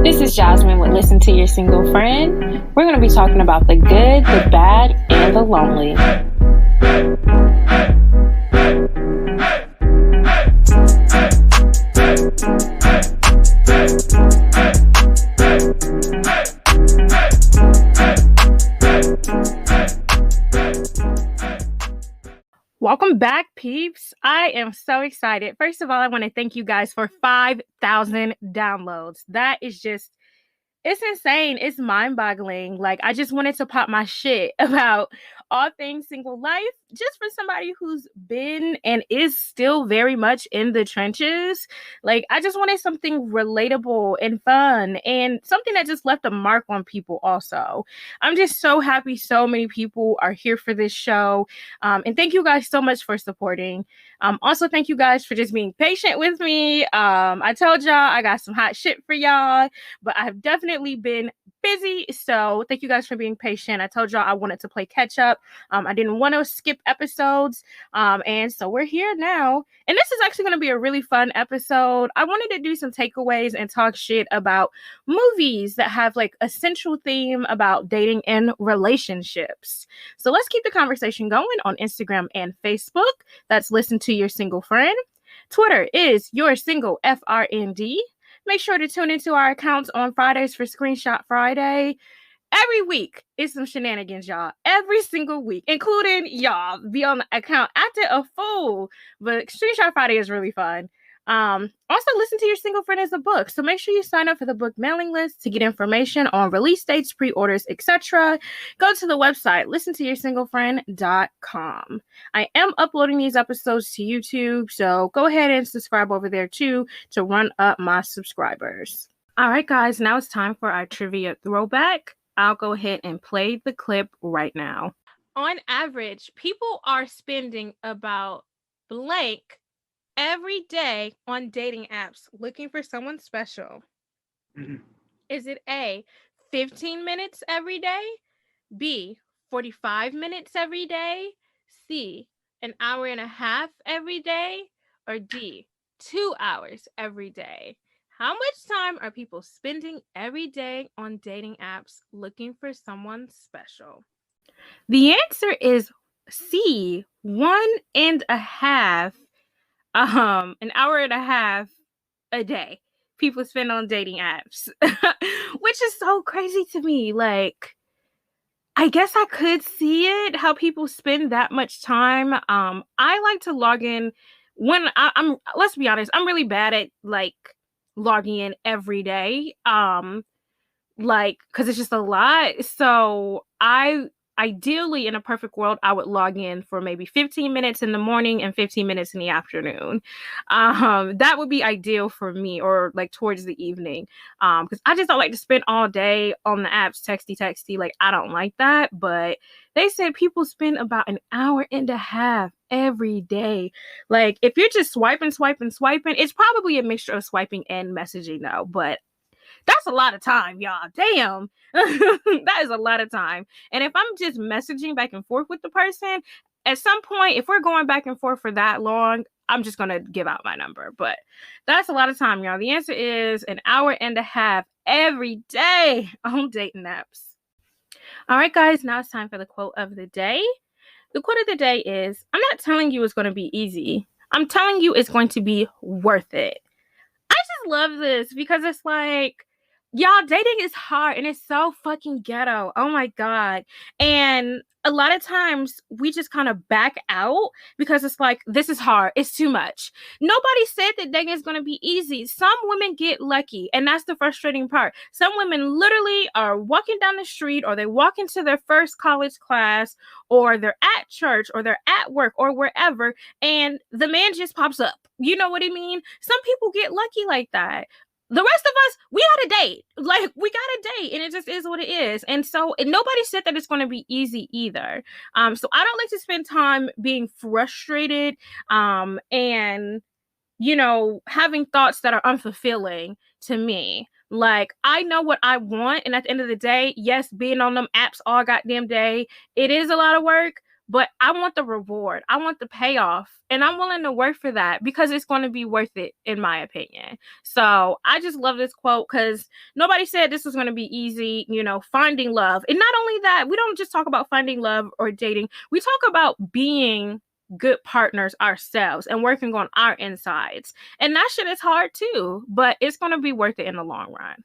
This is Jazmine with Listen to Your Single Friend. We're going to be talking about the good, the bad, and the lonely. Welcome back, peeps. I am so excited. First of all, I want to thank you guys for 5,000 downloads. That is just, it's insane. It's mind-boggling. Like, I just wanted to pop my shit about all things single life, just for somebody who's been and is still very much in the trenches. Like, I just wanted something relatable and fun and something that just left a mark on people also. I'm just so happy so many people are here for this show. And thank you guys so much for supporting. Also, thank you guys for just being patient with me. I told y'all I got some hot shit for y'all, but I have definitely been busy. So thank you guys for being patient. I told y'all I wanted to play catch up. I didn't want to skip episodes. And so we're here now. And this is actually going to be a really fun episode. I wanted to do some takeaways and talk shit about movies that have like a central theme about dating and relationships. So let's keep the conversation going on Instagram and Facebook. That's Listen to Your Single Friend. Twitter is Your Single FRND. Make sure to tune into our accounts on Fridays for Screenshot Friday. Every week is some shenanigans, y'all. Every single week, including y'all, be on the account acting a fool. But Screenshot Friday is really fun. Also, Listen to Your Single Friend as a book. So make sure you sign up for the book mailing list to get information on release dates, pre-orders, etc. Go to the website, ListenToYourSingleFriend.com. I am uploading these episodes to YouTube, so go ahead and subscribe over there too to run up my subscribers. All right, guys, now it's time for our trivia throwback. I'll go ahead and play the clip right now. On average, people are spending about blank every day on dating apps looking for someone special. Is it A, 15 minutes every day? B, 45 minutes every day? C, an hour and a half every day? Or D, 2 hours every day? How much time are people spending every day on dating apps looking for someone special? The answer is C, 1.5 an hour and a half a day people spend on dating apps, which is so crazy to me. Like, I guess I could see it, how people spend that much time. I like to log in when I'm, let's be honest, I'm really bad at like logging in every day. Like, because it's just a lot. So ideally, in a perfect world, I would log in for maybe 15 minutes in the morning and 15 minutes in the afternoon. That would be ideal for me, or like towards the evening. Because I just don't like to spend all day on the apps, texty. Like, I don't like that. But they said people spend about an hour and a half every day. Like, if you're just swiping, it's probably a mixture of swiping and messaging though. But that's a lot of time, y'all. Damn. That is a lot of time. And if I'm just messaging back and forth with the person, at some point, if we're going back and forth for that long, I'm just going to give out my number. But that's a lot of time, y'all. The answer is an hour and a half every day on dating apps. All right, guys, now it's time for the quote of the day. The quote of the day is, I'm not telling you it's going to be easy. I'm telling you it's going to be worth it. I just love this because it's like, y'all, dating is hard and it's so fucking ghetto. Oh my God. And a lot of times we just kind of back out because it's like, this is hard. It's too much. Nobody said that dating is going to be easy. Some women get lucky, and that's the frustrating part. Some women literally are walking down the street, or they walk into their first college class, or they're at church, or they're at work, or wherever, and the man just pops up. You know what I mean? Some people get lucky like that. The rest of us, we got a date. Like, we got a date, and it just is what it is. And so, and nobody said that it's going to be easy either. So I don't like to spend time being frustrated, and, you know, having thoughts that are unfulfilling to me. Like, I know what I want, and at the end of the day, yes, being on them apps all goddamn day, it is a lot of work. but I want the reward. I want the payoff. And I'm willing to work for that because it's going to be worth it, in my opinion. So I just love this quote because nobody said this was going to be easy, finding love. And not only that, we don't just talk about finding love or dating. We talk about being good partners ourselves and working on our insides. And that shit is hard too, but it's going to be worth it in the long run.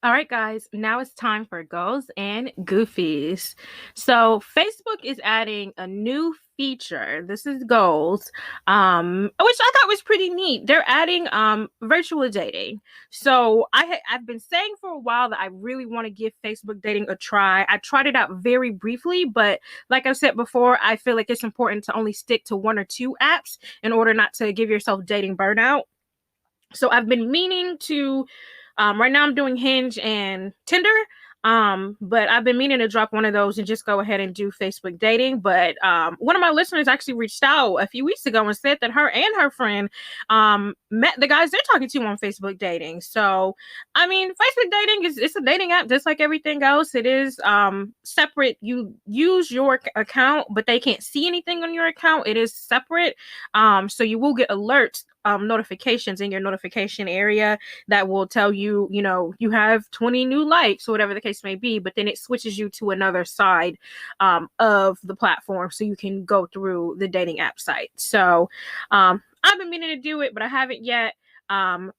All right, guys, now it's time for Goals and Goofies. So Facebook is adding a new feature. This is Goals, which I thought was pretty neat. They're adding virtual dating. So I've been saying for a while that I really want to give Facebook dating a try. I tried it out very briefly, but like I said before, I feel like it's important to only stick to one or two apps in order not to give yourself dating burnout. So I've been meaning to right now I'm doing Hinge and Tinder. But I've been meaning to drop one of those and just go ahead and do Facebook dating. But one of my listeners actually reached out a few weeks ago and said that her and her friend met the guys they're talking to on Facebook dating. So, I mean, Facebook dating it's a dating app just like everything else. It is separate. You use your account, but they can't see anything on your account. It is separate. So you will get alerts. Notifications in your notification area that will tell you, you have 20 new likes or whatever the case may be, but then it switches you to another side of the platform so you can go through the dating app site. So I've been meaning to do it, but I haven't yet.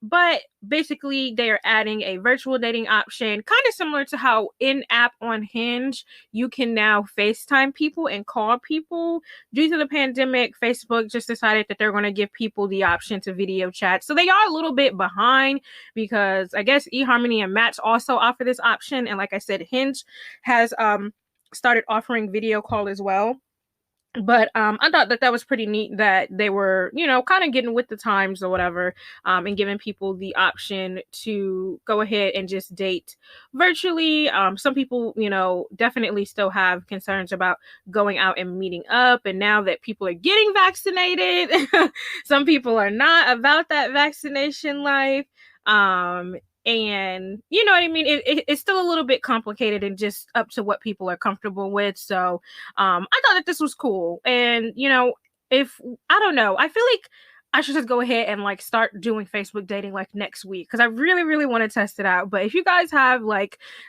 But basically they are adding a virtual dating option, kind of similar to how in-app on Hinge, you can now FaceTime people and call people. Due to the pandemic, Facebook just decided that they're going to give people the option to video chat. So they are a little bit behind because I guess eHarmony and Match also offer this option. And like I said, Hinge has started offering video call as well. But I thought that was pretty neat that they were, kind of getting with the times or whatever, and giving people the option to go ahead and just date virtually. Some people, definitely still have concerns about going out and meeting up. And now that people are getting vaccinated, some people are not about that vaccination life. And you know what I mean? It's still a little bit complicated and just up to what people are comfortable with. So I thought that this was cool. And, if I don't know, I feel like I should just go ahead and start doing Facebook dating next week because I really, really want to test it out. But if you guys have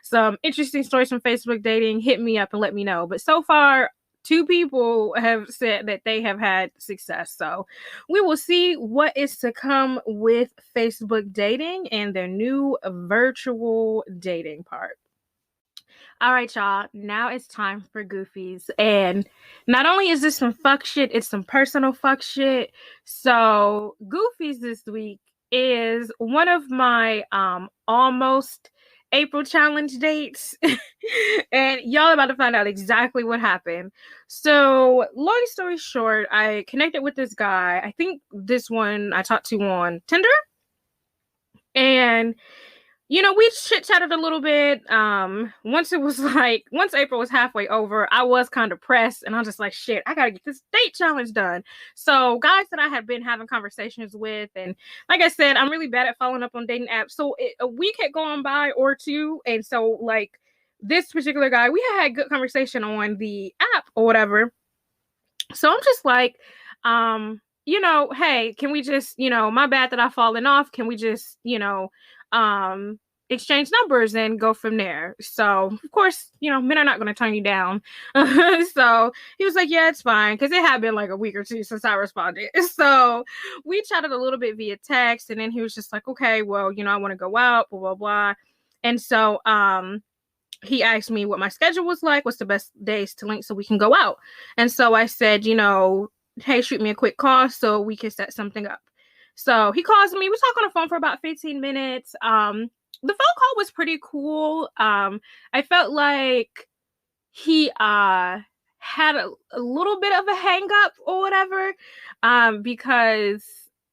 some interesting stories from Facebook dating, hit me up and let me know. But so far, 2 people have said that they have had success. So we will see what is to come with Facebook dating and their new virtual dating part. All right, y'all. Now it's time for Goofies. And not only is this some fuck shit, it's some personal fuck shit. So Goofies this week is one of my almost April challenge dates. And y'all about to find out exactly what happened. So long story short, I connected with this guy. I think this one I talked to on Tinder. And we chit-chatted a little bit. Once April was halfway over, I was kind of pressed and I was just like, shit, I gotta get this date challenge done. So guys that I had been having conversations with, and like I said, I'm really bad at following up on dating apps. So a week had gone by or two. And so this particular guy, we had good conversation on the app or whatever. So I'm just like, hey, can we just, my bad that I've fallen off. Can we just, exchange numbers and go from there? So of course, men are not going to turn you down. So he was like, yeah, it's fine. Cause it had been a week or two since I responded. So we chatted a little bit via text and then he was just like, okay, well, I want to go out, blah, blah, blah. And so, he asked me what my schedule was like, what's the best days to link so we can go out. And so I said, hey, shoot me a quick call so we can set something up. So he calls me. We talk on the phone for about 15 minutes. The phone call was pretty cool. I felt like he had a little bit of a hang up or whatever, because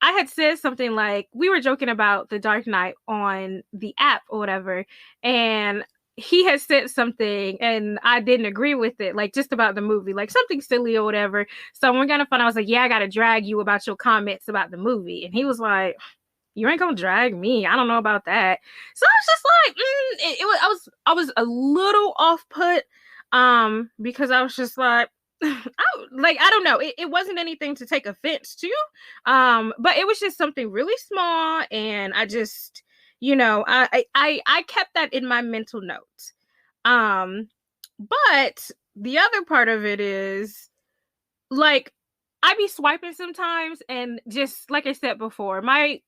I had said something we were joking about The Dark Knight on the app or whatever, and he had said something and I didn't agree with it, just about the movie, something silly or whatever. So when we got on the phone, I was like, yeah, I got to drag you about your comments about the movie. And he was like, you ain't gonna drag me. I don't know about that. So I was just I was a little off put, because I was just like, I don't know. It wasn't anything to take offense to. But it was just something really small, and I just, I kept that in my mental notes. But the other part of it is, like, I be swiping sometimes, and just like I said before, my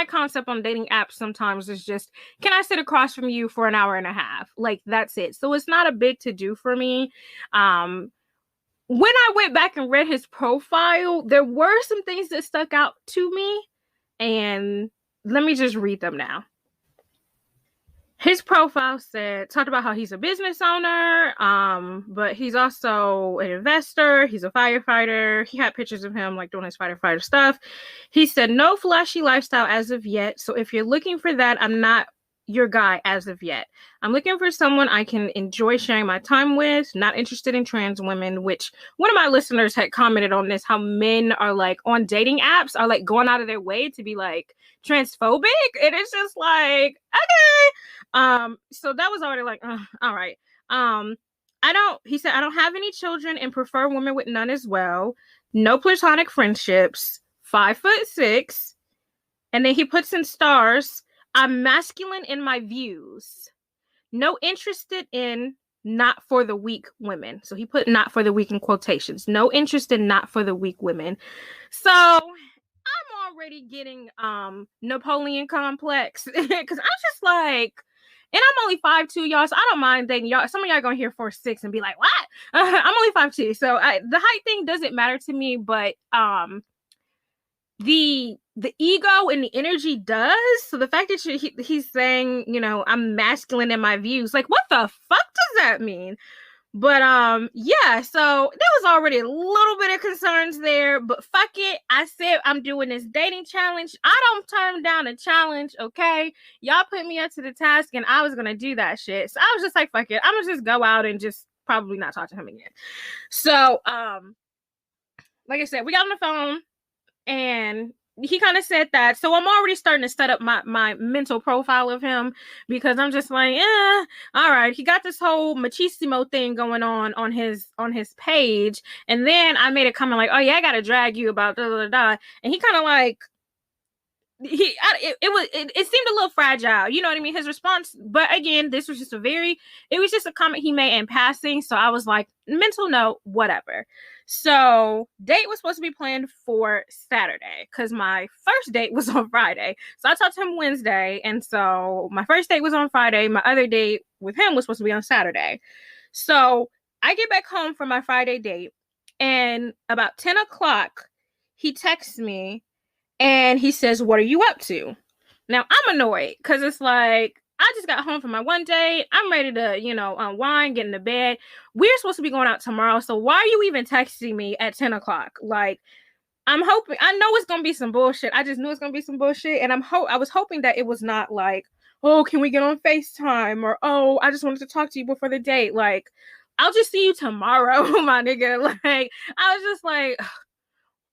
concept on dating apps sometimes is just, can I sit across from you for an hour and a half? Like, that's it. So it's not a big to do for me. When I went back and read his profile, there were some things that stuck out to me, and let me just read them now. His profile talked about how he's a business owner, but he's also an investor. He's a firefighter. He had pictures of him like doing his firefighter stuff. He said, no flashy lifestyle as of yet. So if you're looking for that, I'm not your guy as of yet. I'm looking for someone I can enjoy sharing my time with, not interested in trans women, which one of my listeners had commented on this, how men are like on dating apps are like going out of their way to be like transphobic. And it's just like, okay. So that was already like, all right. He said, I don't have any children and prefer women with none as well. No platonic friendships, 5'6". And then he puts in stars, I'm masculine in my views. No interested in not for the weak women. So he put not for the weak in quotations. No interest in not for the weak women. So I'm already getting Napoleon complex, because I'm just like, and I'm only 5'2", y'all, so I don't mind dating y'all. Some of y'all gonna hear 4'6" and be like, what? I'm only 5'2", so the height thing doesn't matter to me, but the ego and the energy does. So the fact that he's saying, I'm masculine in my views, like, what the fuck does that mean? But yeah, so there was already a little bit of concerns there, but fuck it. I said I'm doing this dating challenge. I don't turn down a challenge, okay? Y'all put me up to the task, and I was gonna do that shit. So I was just like, fuck it. I'm gonna just go out and just probably not talk to him again. So like I said, we got on the phone, and he kind of said that. So I'm already starting to set up my mental profile of him, because I'm just like, all right. He got this whole machismo thing going on his page. And then I made a comment like, oh yeah, I got to drag you about da da da. And he kind of like, it seemed a little fragile, you know what I mean, his response. But again, this was just it was just a comment he made in passing. So I was like, mental note, whatever. So date was supposed to be planned for Saturday, because my first date was on Friday. So I talked to him Wednesday, and so my first date was on Friday. My other date with him was supposed to be on Saturday. So I get back home from my Friday date, and about 10 o'clock he texts me, and he says, what are you up to? Now, I'm annoyed, because it's like, I just got home from my one date. I'm ready to, unwind, get into bed. We're supposed to be going out tomorrow. So why are you even texting me at 10 o'clock? Like, I know it's going to be some bullshit. I just knew it's going to be some bullshit. And I was hoping that it was not like, oh, can we get on FaceTime? Or, oh, I just wanted to talk to you before the date. Like, I'll just see you tomorrow, my nigga. Like, I was just like,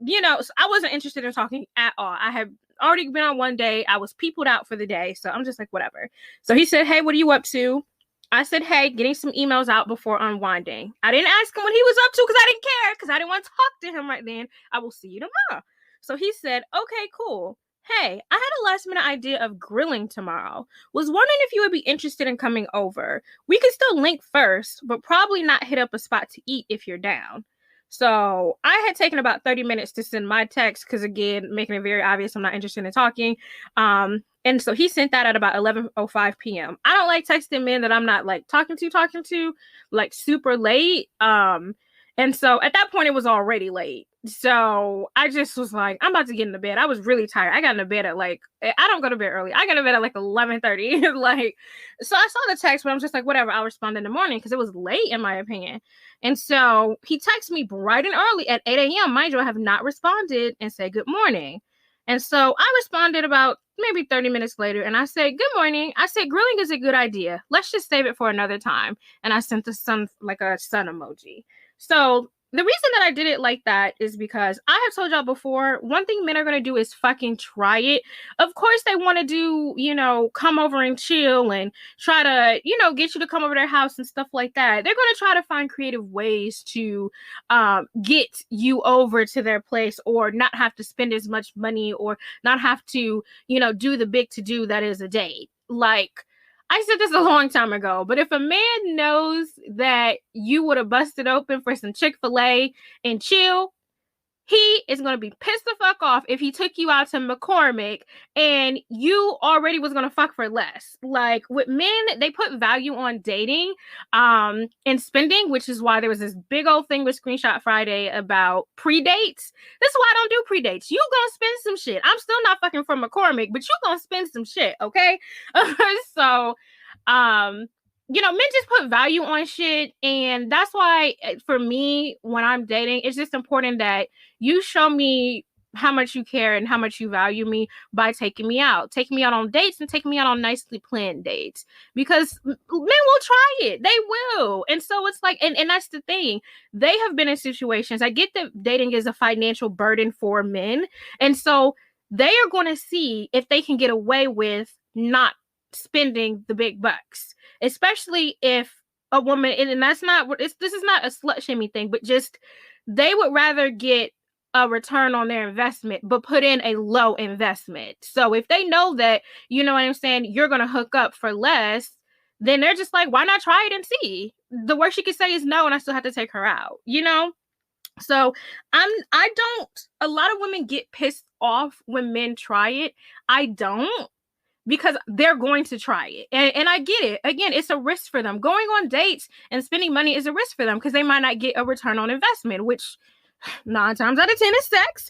so I wasn't interested in talking at all. I had already been on one day. I was peopled out for the day. So I'm just like, whatever. So he said, hey, what are you up to? I said, hey, getting some emails out before unwinding. I didn't ask him what he was up to, because I didn't care, because I didn't want to talk to him right then. I will see you tomorrow. So he said, okay, cool. Hey, I had a last minute idea of grilling tomorrow. Was wondering if you would be interested in coming over. We could still link first, but probably not hit up a spot to eat if you're down. So I had taken about 30 minutes to send my text, because again, making it very obvious I'm not interested in talking. And so he sent that at about 11:05 p.m. I don't like texting men that I'm not like talking to like super late. And so at that point it was already late. So I just was like, I'm about to get into bed. I was really tired. I got into bed at I don't go to bed early. I got to bed at like 11:30. Like, so I saw the text, but I'm just like, whatever. I'll respond in the morning, because it was late in my opinion. And so he texted me bright and early at 8 a.m. Mind you, I have not responded, and said good morning. And so I responded about maybe 30 minutes later, and I said, good morning. I said, grilling is a good idea. Let's just save it for another time. And I sent the sun, like a sun emoji. So the reason that I did it like that is because I have told y'all before, one thing men are going to do is fucking try it. Of course, they want to do, come over and chill and try to, get you to come over their house and stuff like that. They're going to try to find creative ways to get you over to their place, or not have to spend as much money, or not have to, do the big to do that is a date. Like, I said this a long time ago, but if a man knows that you would have busted open for some Chick-fil-A and chill, he is going to be pissed the fuck off if he took you out to McCormick and you already was going to fuck for less. Like, with men, they put value on dating and spending, which is why there was this big old thing with Screenshot Friday about pre-dates. This is why I don't do pre-dates. You gonna spend some shit. I'm still not fucking from McCormick, but you gonna spend some shit, okay? So, men just put value on shit, and that's why for me, when I'm dating, it's just important that you show me how much you care and how much you value me by taking me out on dates, and taking me out on nicely planned dates, because men will try it. They will. And so it's like, and that's the thing. They have been in situations. I get that dating is a financial burden for men. And so they are going to see if they can get away with not spending the big bucks, especially if a woman, and that's not, this is not a slut shaming thing, but just they would rather get a return on their investment, but put in a low investment. So if they know that, you know what I'm saying, you're going to hook up for less, then they're just like, why not try it and see? The worst she could say is no, and I still have to take her out, So a lot of women get pissed off when men try it. I don't, because they're going to try it. And I get it. Again, it's a risk for them. Going on dates and spending money is a risk for them, because they might not get a return on investment, which 9 times out of 10 is sex.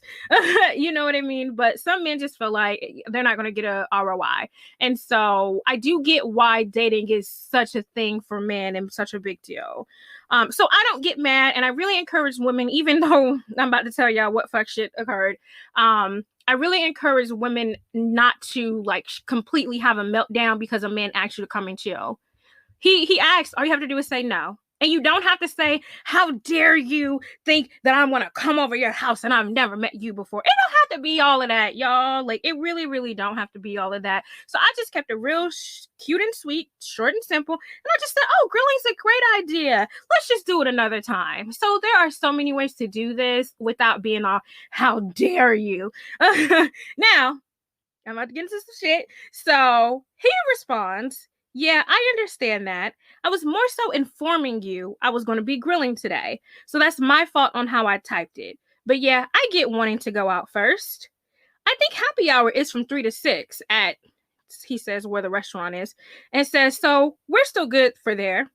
You know what I mean? But some men just feel like they're not going to get a ROI. And so I do get why dating is such a thing for men and such a big deal. So I don't get mad, and I really encourage women, even though I'm about to tell y'all what fuck shit occurred. I really encourage women not to completely have a meltdown because a man asks you to come and chill. He asks, all you have to do is say no. And you don't have to say, how dare you think that I want to come over your house and I've never met you before. It don't have to be all of that, y'all. Like, it really, really don't have to be all of that. So I just kept it real cute and sweet, short and simple. And I just said, oh, grilling's a great idea. Let's just do it another time. So there are so many ways to do this without being all, how dare you? Now, I'm about to get into some shit. So he responds, yeah, I understand that. I was more so informing you I was going to be grilling today. So that's my fault on how I typed it. But yeah, I get wanting to go out first. I think happy hour is from 3 to 6 at, he says, where the restaurant is. And says, so we're still good for there.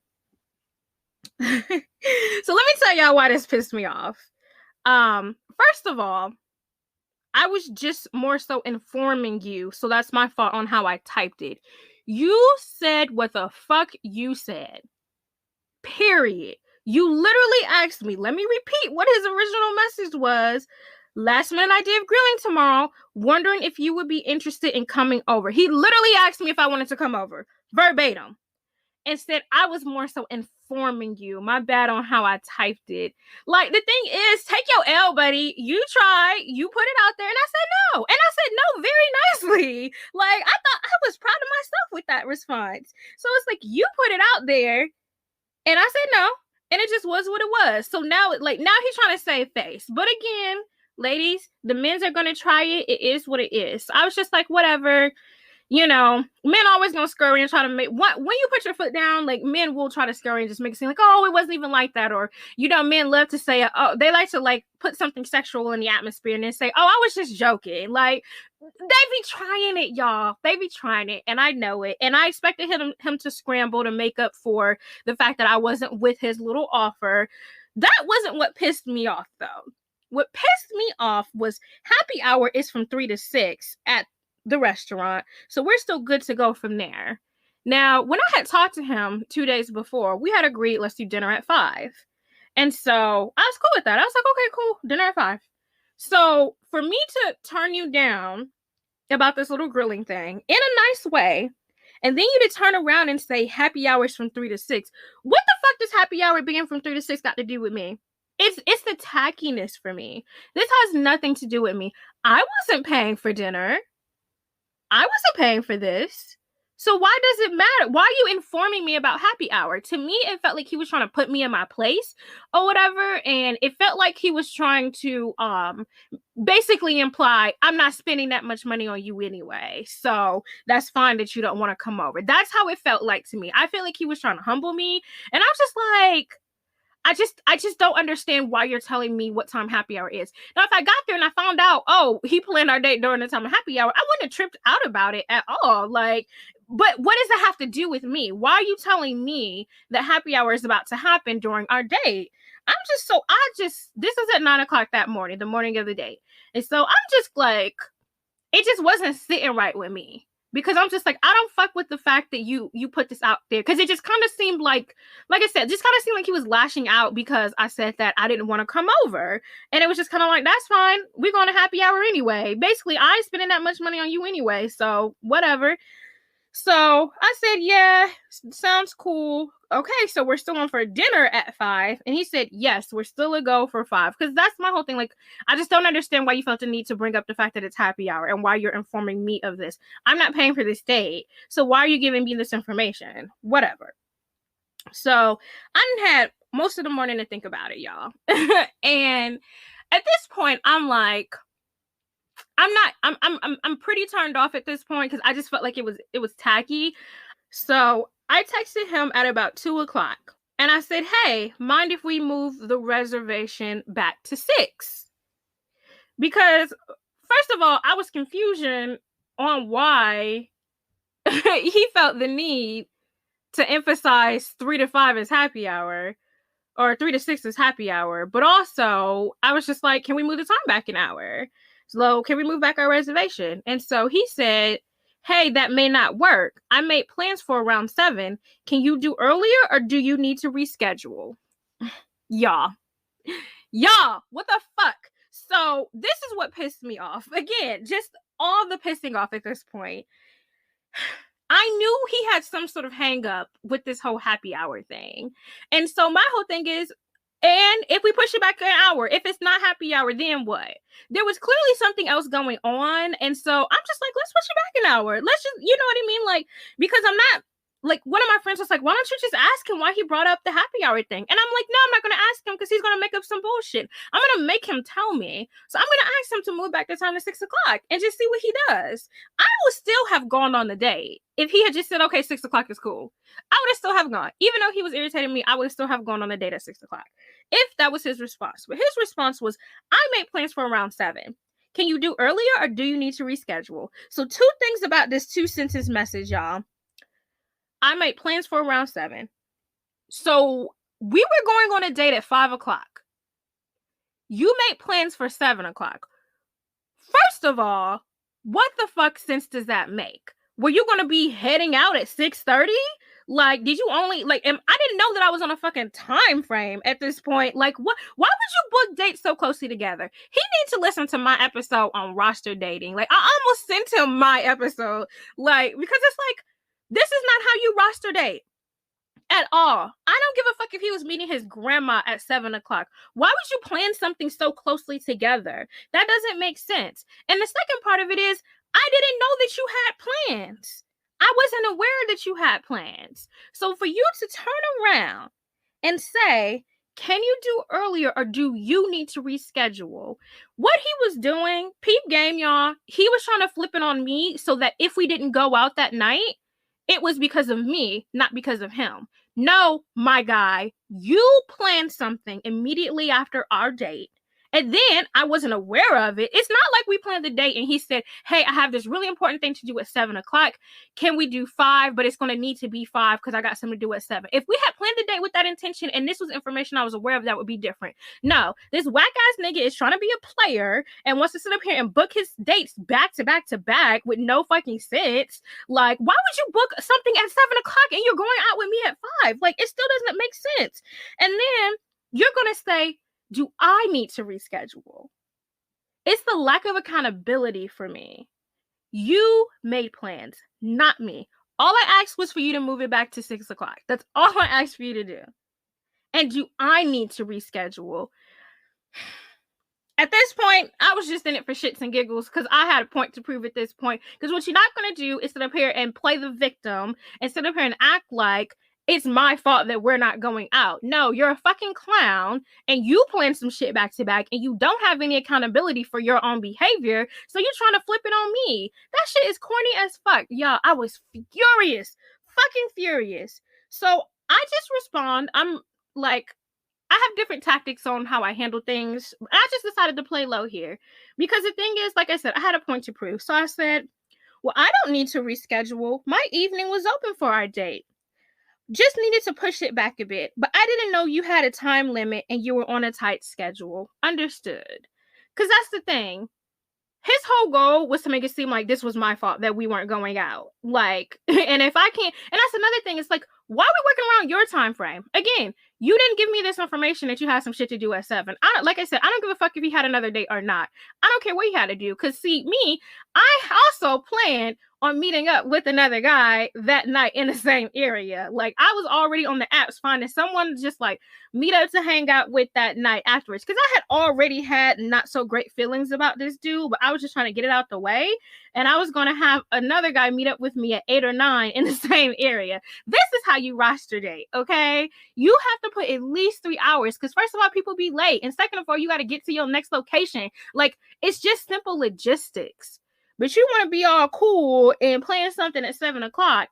So let me tell y'all why this pissed me off. First of all, I was just more so informing you. So that's my fault on how I typed it. You said what the fuck you said. Period. You literally asked me, let me repeat what his original message was. Last minute idea of grilling tomorrow, wondering if you would be interested in coming over. He literally asked me if I wanted to come over, verbatim. And said I was more so informing you. My bad on how I typed it. Like, the thing is, take your L, buddy. You try, you put it out there, and I said no. And I said no very nicely. Like, I thought I was proud of myself with that response. So it's like, you put it out there, and I said no, and it just was what it was. So now he's trying to save face. But again, ladies, the men's are going to try it. It is what it is. So I was just like, whatever. Men always gonna scurry and try to make when you put your foot down, like, men will try to scurry and just make it seem like, oh, it wasn't even like that. Or, men love to say, oh, they like to put something sexual in the atmosphere and then say, oh, I was just joking. Like, they be trying it, y'all. They be trying it, and I know it. And I expected him to scramble to make up for the fact that I wasn't with his little offer. That wasn't what pissed me off, though. What pissed me off was happy hour is from 3 to 6 at the restaurant, so we're still good to go from there. Now, when I had talked to him 2 days before, we had agreed, let's do dinner at 5. And so I was cool with that. I was like, okay, cool, dinner at 5. So for me to turn you down about this little grilling thing in a nice way, and then you to turn around and say happy hours from 3 to 6, what the fuck does happy hour being from 3 to 6 got to do with me? It's the tackiness for me. This has nothing to do with me. I wasn't paying for dinner. I wasn't paying for this. So why does it matter? Why are you informing me about happy hour? To me, it felt like he was trying to put me in my place or whatever. And it felt like he was trying to basically imply I'm not spending that much money on you anyway. So that's fine that you don't want to come over. That's how it felt like to me. I feel like he was trying to humble me. And I was just like, I just don't understand why you're telling me what time happy hour is. Now, if I got there and I found out, oh, he planned our date during the time of happy hour, I wouldn't have tripped out about it at all. Like, but what does that have to do with me? Why are you telling me that happy hour is about to happen during our date? This is at 9:00 that morning, the morning of the date. And so I'm just like, it just wasn't sitting right with me. Because I'm just like, I don't fuck with the fact that you put this out there. Because it just kind of seemed like I said, just kind of seemed like he was lashing out because I said that I didn't want to come over. And it was just kind of like, that's fine. We're going to happy hour anyway. Basically, I ain't spending that much money on you anyway. So whatever. So I said, yeah, sounds cool. Okay, so we're still on for dinner at 5. And he said, yes, we're still a go for 5. Because that's my whole thing. Like, I just don't understand why you felt the need to bring up the fact that it's happy hour and why you're informing me of this. I'm not paying for this date. So why are you giving me this information? Whatever. So I done had most of the morning to think about it, y'all. And at this point, I'm like, I'm pretty turned off at this point because I just felt like it was tacky. So I texted him at about 2:00 and I said, hey, mind if we move the reservation back to 6? Because first of all, I was confusion on why he felt the need to emphasize 3 to 5 as happy hour or 3 to 6 is happy hour. But also I was just like, can we move the time back an hour? So can we move back our reservation? And so he said, hey, that may not work. I made plans for around 7. Can you do earlier or do you need to reschedule? Y'all, what the fuck? So this is what pissed me off. Again, just all the pissing off at this point. I knew he had some sort of hang up with this whole happy hour thing. And so my whole thing is, and if we push it back an hour, if it's not happy hour, then what? There was clearly something else going on. And so I'm just like, let's push it back an hour. Let's just, you know what I mean? Like, because I'm not, like, one of my friends was like, why don't you just ask him why he brought up the happy hour thing? And I'm like, no, I'm not going to ask him because he's going to make up some bullshit. I'm going to make him tell me. So I'm going to ask him to move back the time to 6:00 and just see what he does. I would still have gone on the date if he had just said, okay, 6:00 is cool. I would have still have gone. Even though he was irritating me, I would still have gone on the date at 6:00 if that was his response. But his response was, I made plans for around 7. Can you do earlier or do you need to reschedule? So 2 things about this 2-sentence message, y'all. I made plans for around 7. So we were going on a date at 5:00. You made plans for 7:00. First of all, what the fuck sense does that make? Were you going to be heading out at 6:30? Like, did you only, like, I didn't know that I was on a fucking time frame at this point. Like, what? Why would you book dates so closely together? He needs to listen to my episode on roster dating. Like, I almost sent him my episode. Like, because it's like, this is not how you roster date at all. I don't give a fuck if he was meeting his grandma at 7:00. Why would you plan something so closely together? That doesn't make sense. And the second part of it is, I didn't know that you had plans. I wasn't aware that you had plans. So for you to turn around and say, can you do earlier or do you need to reschedule? What he was doing, peep game, y'all, he was trying to flip it on me so that if we didn't go out that night, it was because of me, not because of him. No, my guy, you planned something immediately after our date. And then I wasn't aware of it. It's not like we planned the date and he said, hey, I have this really important thing to do at 7:00. Can we do 5? But it's going to need to be 5 because I got something to do at 7. If we had planned the date with that intention and this was information I was aware of, that would be different. No, this whack ass nigga is trying to be a player and wants to sit up here and book his dates back to back to back with no fucking sense. Like, why would you book something at 7:00 and you're going out with me at 5? Like, it still doesn't make sense. And then you're going to say, do I need to reschedule? It's the lack of accountability for me. You made plans, not me. All I asked was for you to move it back to 6:00. That's all I asked for you to do. And do I need to reschedule? At this point, I was just in it for shits and giggles because I had a point to prove at this point. Because what you're not going to do is sit up here and play the victim and sit up here and act like it's my fault that we're not going out. No, you're a fucking clown and you plan some shit back to back and you don't have any accountability for your own behavior. So you're trying to flip it on me. That shit is corny as fuck. Y'all, I was furious. Fucking furious. So I just respond. I'm like, I have different tactics on how I handle things. I just decided to play low here because the thing is, like I said, I had a point to prove. So I said, well, I don't need to reschedule. My evening was open for our date. Just needed to push it back a bit. But I didn't know you had a time limit and you were on a tight schedule. Understood. Because that's the thing. His whole goal was to make it seem like this was my fault that we weren't going out. Like, and if I can't, and that's another thing. It's like, why are we working around your time frame? Again, you didn't give me this information that you had some shit to do at 7. Like I said, I don't give a fuck if he had another date or not. I don't care what he had to do. Because see, me, I also planned on meeting up with another guy that night in the same area. Like, I was already on the apps finding someone to just like meet up to hang out with that night afterwards. Because I had already had not so great feelings about this dude, but I was just trying to get it out the way. And I was going to have another guy meet up with me at 8 or 9 in the same area. This is how you roster date, okay? You have to put at least 3 hours because first of all, people be late. And second of all, you got to get to your next location. Like, it's just simple logistics. But you want to be all cool and plan something at 7 o'clock.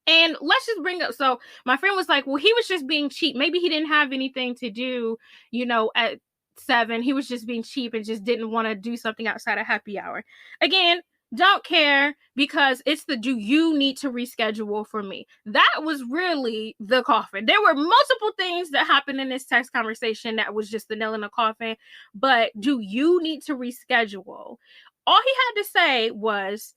And let's just bring up, so my friend was like, well, he was just being cheap. Maybe he didn't have anything to do, at 7. He was just being cheap and just didn't want to do something outside of happy hour. Again, don't care because it's the do you need to reschedule for me. That was really the coffin. There were multiple things that happened in this text conversation that was just the nail in the coffin. But do you need to reschedule? All he had to say was,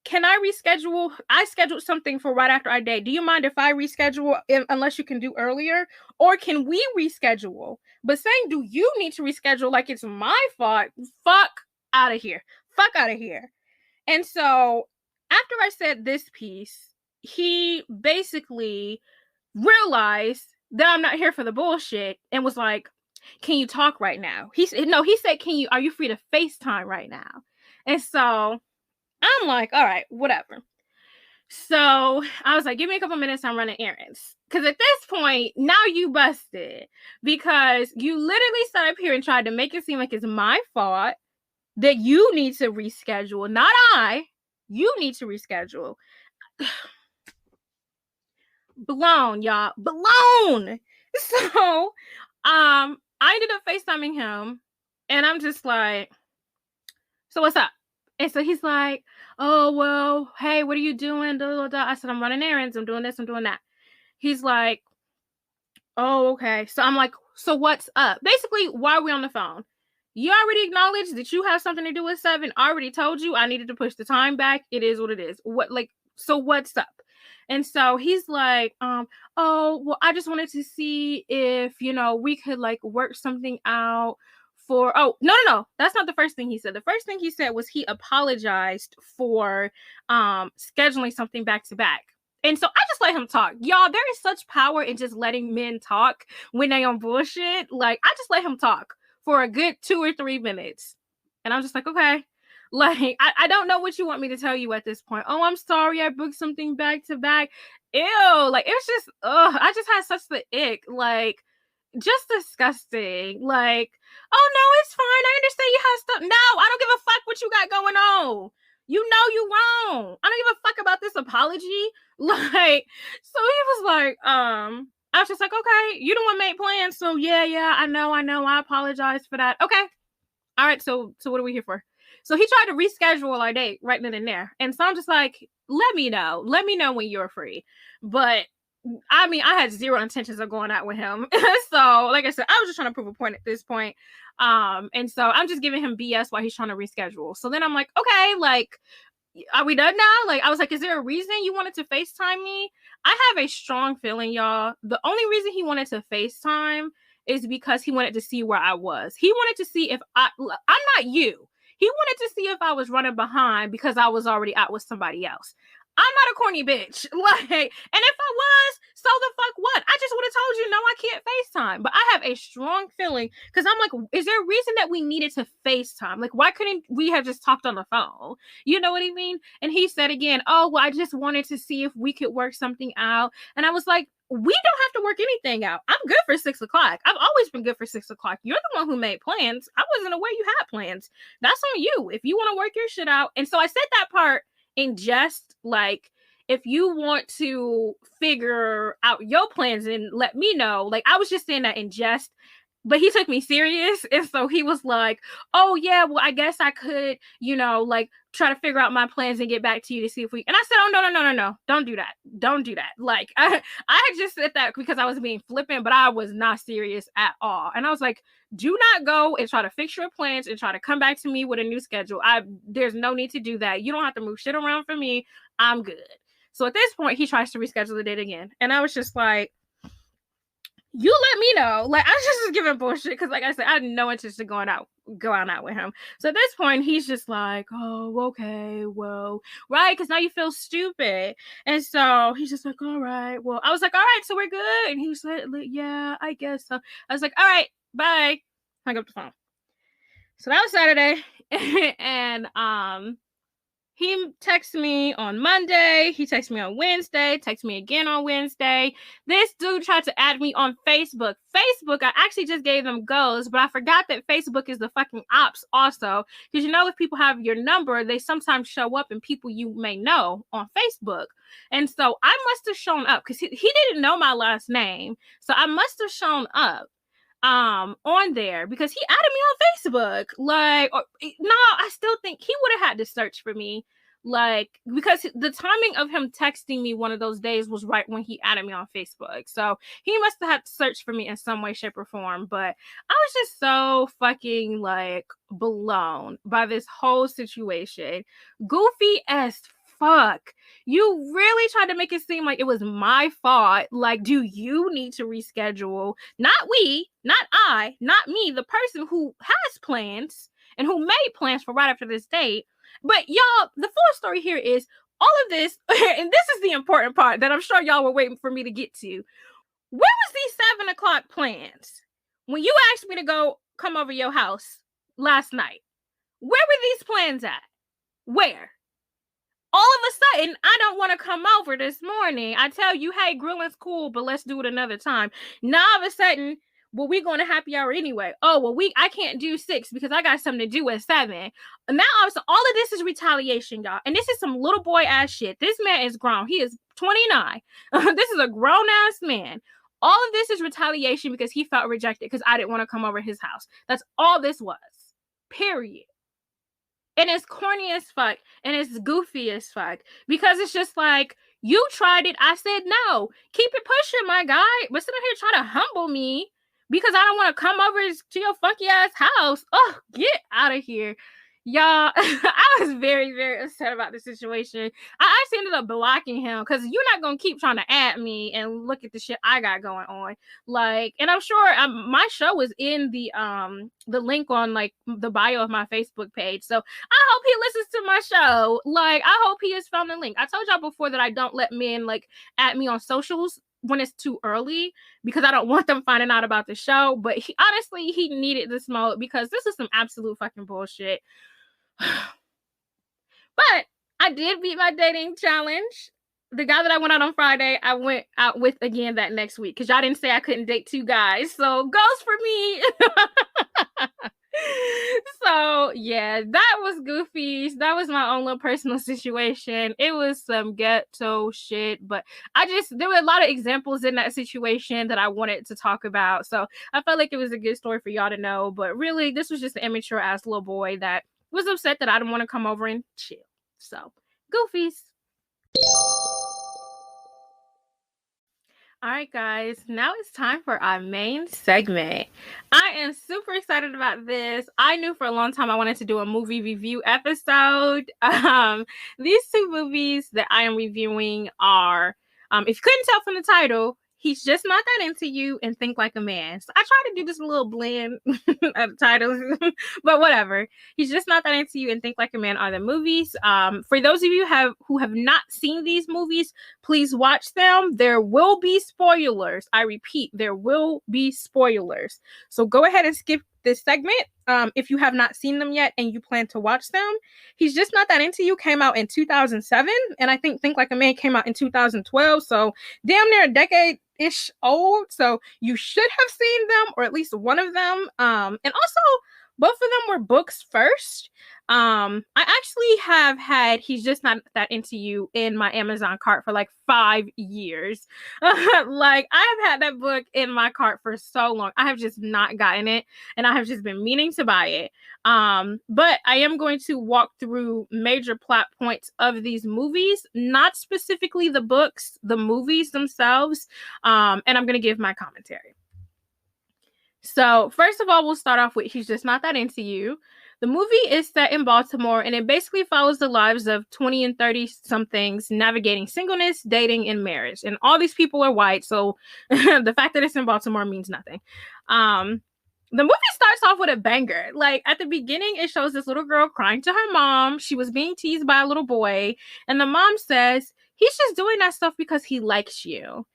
can I reschedule? I scheduled something for right after our date. Do you mind if I reschedule unless you can do earlier? Or can we reschedule? But saying, do you need to reschedule like it's my fault? Fuck out of here. Fuck out of here. And so after I said this piece, he basically realized that I'm not here for the bullshit and was like, can you talk right now? He said, are you free to FaceTime right now? And so I'm like, all right, whatever. So I was like, give me a couple minutes. I'm running errands. Because at this point, now you busted. Because you literally sat up here and tried to make it seem like it's my fault that you need to reschedule. Not I. You need to reschedule. Blown, y'all. Blown. So I ended up FaceTiming him. And I'm just like, so what's up? And so he's like, oh, well, hey, what are you doing? I said, I'm running errands. I'm doing this. I'm doing that. He's like, oh, okay. So I'm like, so what's up? Basically, why are we on the phone? You already acknowledged that you have something to do with 7. I already told you I needed to push the time back. It is what it is. So what's up? And so he's like, oh, well, I just wanted to see if, we could work something out for, no, that's not the first thing he said. The first thing he said was he apologized for scheduling something back to back. And so I just let him talk. Y'all, there is such power in just letting men talk when they on bullshit. I just let him talk for a good 2 or 3 minutes. And I'm just like, okay. I don't know what you want me to tell you at this point. Oh, I'm sorry. I booked something back to back. Ew. It's just, I just had such the ick. Just disgusting. Oh no, it's fine. I understand you have stuff. No, I don't give a fuck what you got going on. You know you wrong. I don't give a fuck about this apology. So he was like, I was just like, okay, you the one made plans. So yeah, I know. I apologize for that. Okay. All right. So what are we here for? So he tried to reschedule our date right then and there. And so I'm just like, let me know when you're free. But I mean, I had zero intentions of going out with him. So, like I said, I was just trying to prove a point at this point. And so I'm just giving him BS while he's trying to reschedule. So then I'm like, okay, are we done now? I was like, is there a reason you wanted to FaceTime me? I have a strong feeling, y'all. The only reason he wanted to FaceTime is because he wanted to see where I was. He wanted to see if I'm not you. He wanted to see if I was running behind because I was already out with somebody else. I'm not a corny bitch. Like, and if I was, so the fuck what? I just would have told you, no, I can't FaceTime. But I have a strong feeling, because I'm like, is there a reason that we needed to FaceTime? Like, why couldn't we have just talked on the phone? You know what I mean? And he said again, oh, well, I just wanted to see if we could work something out. And I was like, we don't have to work anything out. I'm good for 6 o'clock. I've always been good for 6 o'clock. You're the one who made plans. I wasn't aware you had plans. That's on you. If you want to work your shit out. And so I said that part in jest, like, if you want to figure out your plans and let me know. Like, I was just saying that in jest. But he took me serious. And so he was like, oh, yeah, well, I guess I could, like, try to figure out my plans and get back to you to see if we. And I said, oh, no. Don't do that. Don't do that. Like, I just said that because I was being flippant, but I was not serious at all. And I was like, do not go and try to fix your plans and try to come back to me with a new schedule. There's no need to do that. You don't have to move shit around for me. I'm good. So at this point, he tries to reschedule the date again. And I was just like, you let me know. Like, I was just giving bullshit because, like I said, I had no interest in going out with him. So at this point, he's just like, oh, okay, well, right, because now you feel stupid. And so he's just like, all right, well, I was like, all right, so we're good. And he was like, yeah, I guess so. I was like, all right, bye. Hung up the phone. So that was Saturday. And he texted me on Monday. He texted me on Wednesday. Texted me again on Wednesday. This dude tried to add me on Facebook. Facebook, I actually just gave them goes, but I forgot that Facebook is the fucking ops also. Because if people have your number, they sometimes show up in people you may know on Facebook. And so I must have shown up because he didn't know my last name. So I must have shown up on there because he added me on Facebook. Like, no, I still think he would have had to search for me, like, because the timing of him texting me one of those days was right when he added me on Facebook. So he must have had to search for me in some way, shape, or form. But I was just so fucking, like, blown by this whole situation. Goofy as fuck. You really tried to make it seem like it was my fault. Like, do you need to reschedule? Not we, not I, not me, the person who has plans and who made plans for right after this date. But y'all, the full story here is all of this, and this is the important part that I'm sure y'all were waiting for me to get to. Where was these 7 o'clock plans when you asked me to come over your house last night? Where were these plans at? Where? All of a sudden, I don't want to come over this morning. I tell you, hey, grilling's cool, but let's do it another time. Now, all of a sudden, well, we're going to happy hour anyway. Oh, well, I can't do 6 because I got something to do at 7. Now, all of this is retaliation, y'all. And this is some little boy ass shit. This man is grown. He is 29. This is a grown ass man. All of this is retaliation because he felt rejected because I didn't want to come over his house. That's all this was. Period. And it's corny as fuck. And it's goofy as fuck. Because it's just like, you tried it. I said no. Keep it pushing, my guy. But sitting here trying to humble me because I don't want to come over to your funky ass house. Oh, get out of here. Y'all, I was very, very upset about the situation. I actually ended up blocking him because you're not going to keep trying to add me and look at the shit I got going on. Like, and I'm sure my show is in the link on, like, the bio of my Facebook page. So I hope he listens to my show. Like, I hope he has found the link. I told y'all before that I don't let men, like, add me on socials when it's too early because I don't want them finding out about the show. But honestly, he needed this mode because this is some absolute fucking bullshit. But I did beat my dating challenge. The guy that I went out on Friday, I went out with again that next week because y'all didn't say I couldn't date 2 guys. So goes for me. So yeah, that was goofy. That was my own little personal situation. It was some ghetto shit, but there were a lot of examples in that situation that I wanted to talk about. So I felt like it was a good story for y'all to know. But really, this was just an immature ass little boy that was upset that I didn't want to come over and chill. So, goofies. All right, guys, now it's time for our main segment. I am super excited about this. I knew for a long time I wanted to do a movie review episode. These 2 movies that I am reviewing are, if you couldn't tell from the title, He's Just Not That Into You and Think Like a Man. So I try to do this little blend of titles, but whatever. He's Just Not That Into You and Think Like a Man are the movies. For those of you who have not seen these movies, please watch them. There will be spoilers. I repeat, there will be spoilers. So go ahead and skip this segment if you have not seen them yet and you plan to watch them. He's Just Not That Into You came out in 2007, and I think Think Like a Man came out in 2012, so damn near a decade-ish old. So you should have seen them, or at least one of them. And also, both of them were books first. I actually have had He's Just Not That Into You in my Amazon cart for like 5 years. Like, I have had that book in my cart for so long. I have just not gotten it, and I have just been meaning to buy it. But I am going to walk through major plot points of these movies, not specifically the books, the movies themselves. And I'm going to give my commentary. So first of all, we'll start off with He's Just Not That Into You. The movie is set in Baltimore, and it basically follows the lives of 20 and 30-somethings navigating singleness, dating, and marriage. And all these people are white, so the fact that it's in Baltimore means nothing. The movie starts off with a banger. Like, at the beginning, it shows this little girl crying to her mom. She was being teased by a little boy, and the mom says, "He's just doing that stuff because he likes you."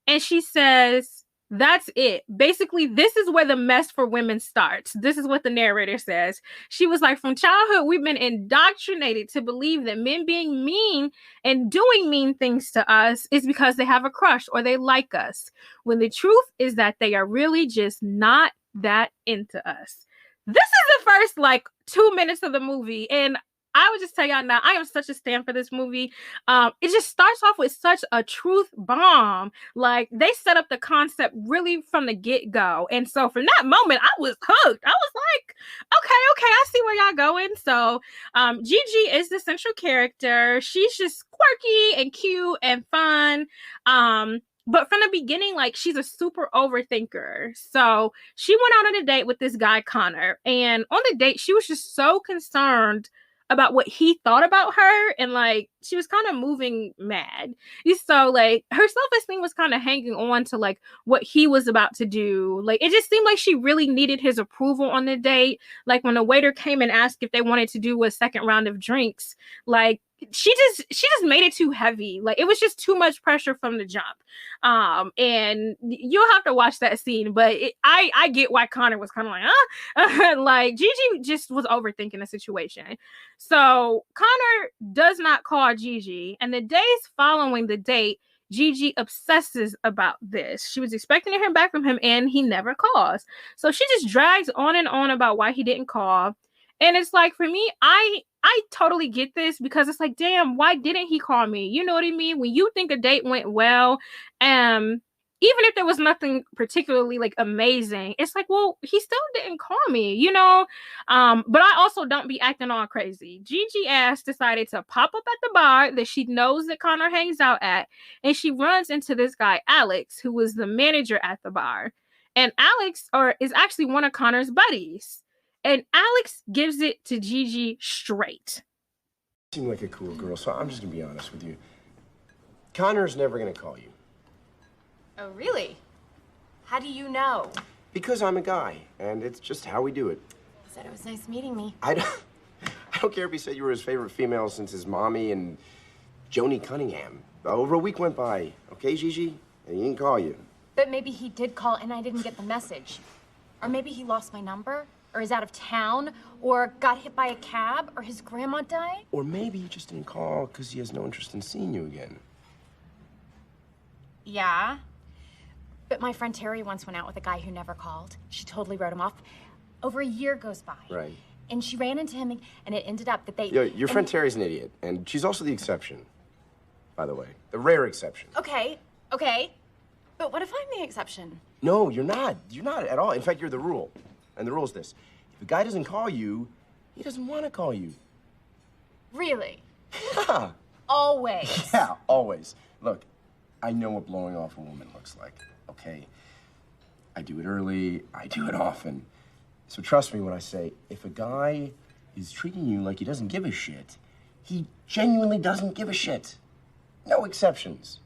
And she says, "That's it. Basically, this is where the mess for women starts." This is what the narrator says. She was like, "From childhood, we've been indoctrinated to believe that men being mean and doing mean things to us is because they have a crush or they like us, when the truth is that they are really just not that into us." This is the first like 2 minutes of the movie, and I would just tell y'all now, I am such a stan for this movie. It just starts off with such a truth bomb. Like, they set up the concept really from the get-go. And so from that moment, I was hooked. I was like, okay, I see where y'all going. So Gigi is the central character. She's just quirky and cute and fun. But from the beginning, like, she's a super overthinker. So she went out on a date with this guy, Connor. And on the date, she was just so concerned about what he thought about her, and like she was kind of moving mad. So like her self-esteem was kind of hanging on to like what he was about to do. Like, it just seemed like she really needed his approval on the date. Like, when the waiter came and asked if they wanted to do a second round of drinks, like she just made it too heavy. Like, it was just too much pressure from the jump. And you'll have to watch that scene, but I get why Connor was kind of like, like Gigi just was overthinking the situation. So Connor does not call Gigi, and the days following the date, Gigi obsesses about this. She was expecting to hear back from him, and he never calls. So she just drags on and on about why he didn't call. And it's like, for me, I totally get this, because it's like, damn, why didn't he call me? You know what I mean? When you think a date went well, even if there was nothing particularly like amazing, it's like, well, he still didn't call me, you know? But I also don't be acting all crazy. Gigi ass decided to pop up at the bar that she knows that Connor hangs out at, and she runs into this guy, Alex, who was the manager at the bar. And Alex is actually one of Connor's buddies. And Alex gives it to Gigi straight. You seem like a cool girl, so I'm just gonna be honest with you. Connor's never gonna call you. Oh, really? How do you know? Because I'm a guy, and it's just how we do it. He said it was nice meeting me. I don't care if he said you were his favorite female since his mommy and Joni Cunningham. Over a week went by, okay, Gigi? And he didn't call you. But maybe he did call and I didn't get the message. Or maybe he lost my number, or is out of town, or got hit by a cab, or his grandma died. Or maybe he just didn't call because he has no interest in seeing you again. Yeah. But my friend Terry once went out with a guy who never called. She totally wrote him off. Over a year goes by. Right. And she ran into him, and it ended up that they... Your friend Terry's an idiot, and she's also the exception, by the way. The rare exception. Okay. But what if I'm the exception? No, you're not. You're not at all. In fact, you're the rule. And the rule is this. If a guy doesn't call you, he doesn't want to call you. Really? Yeah. Always. Yeah, always. Look, I know what blowing off a woman looks like, okay? I do it early, I do it often. So trust me when I say, if a guy is treating you like he doesn't give a shit, he genuinely doesn't give a shit. No exceptions.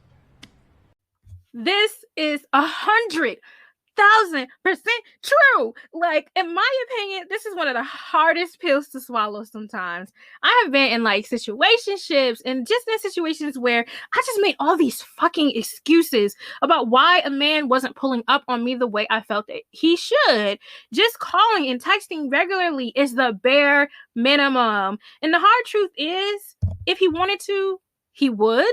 This is 100,000% true. Like, in my opinion, this is one of the hardest pills to swallow sometimes. I have been in like situationships and just in situations where I just made all these fucking excuses about why a man wasn't pulling up on me the way I felt that he should. Just calling and texting regularly is the bare minimum. And the hard truth is, if he wanted to, he would.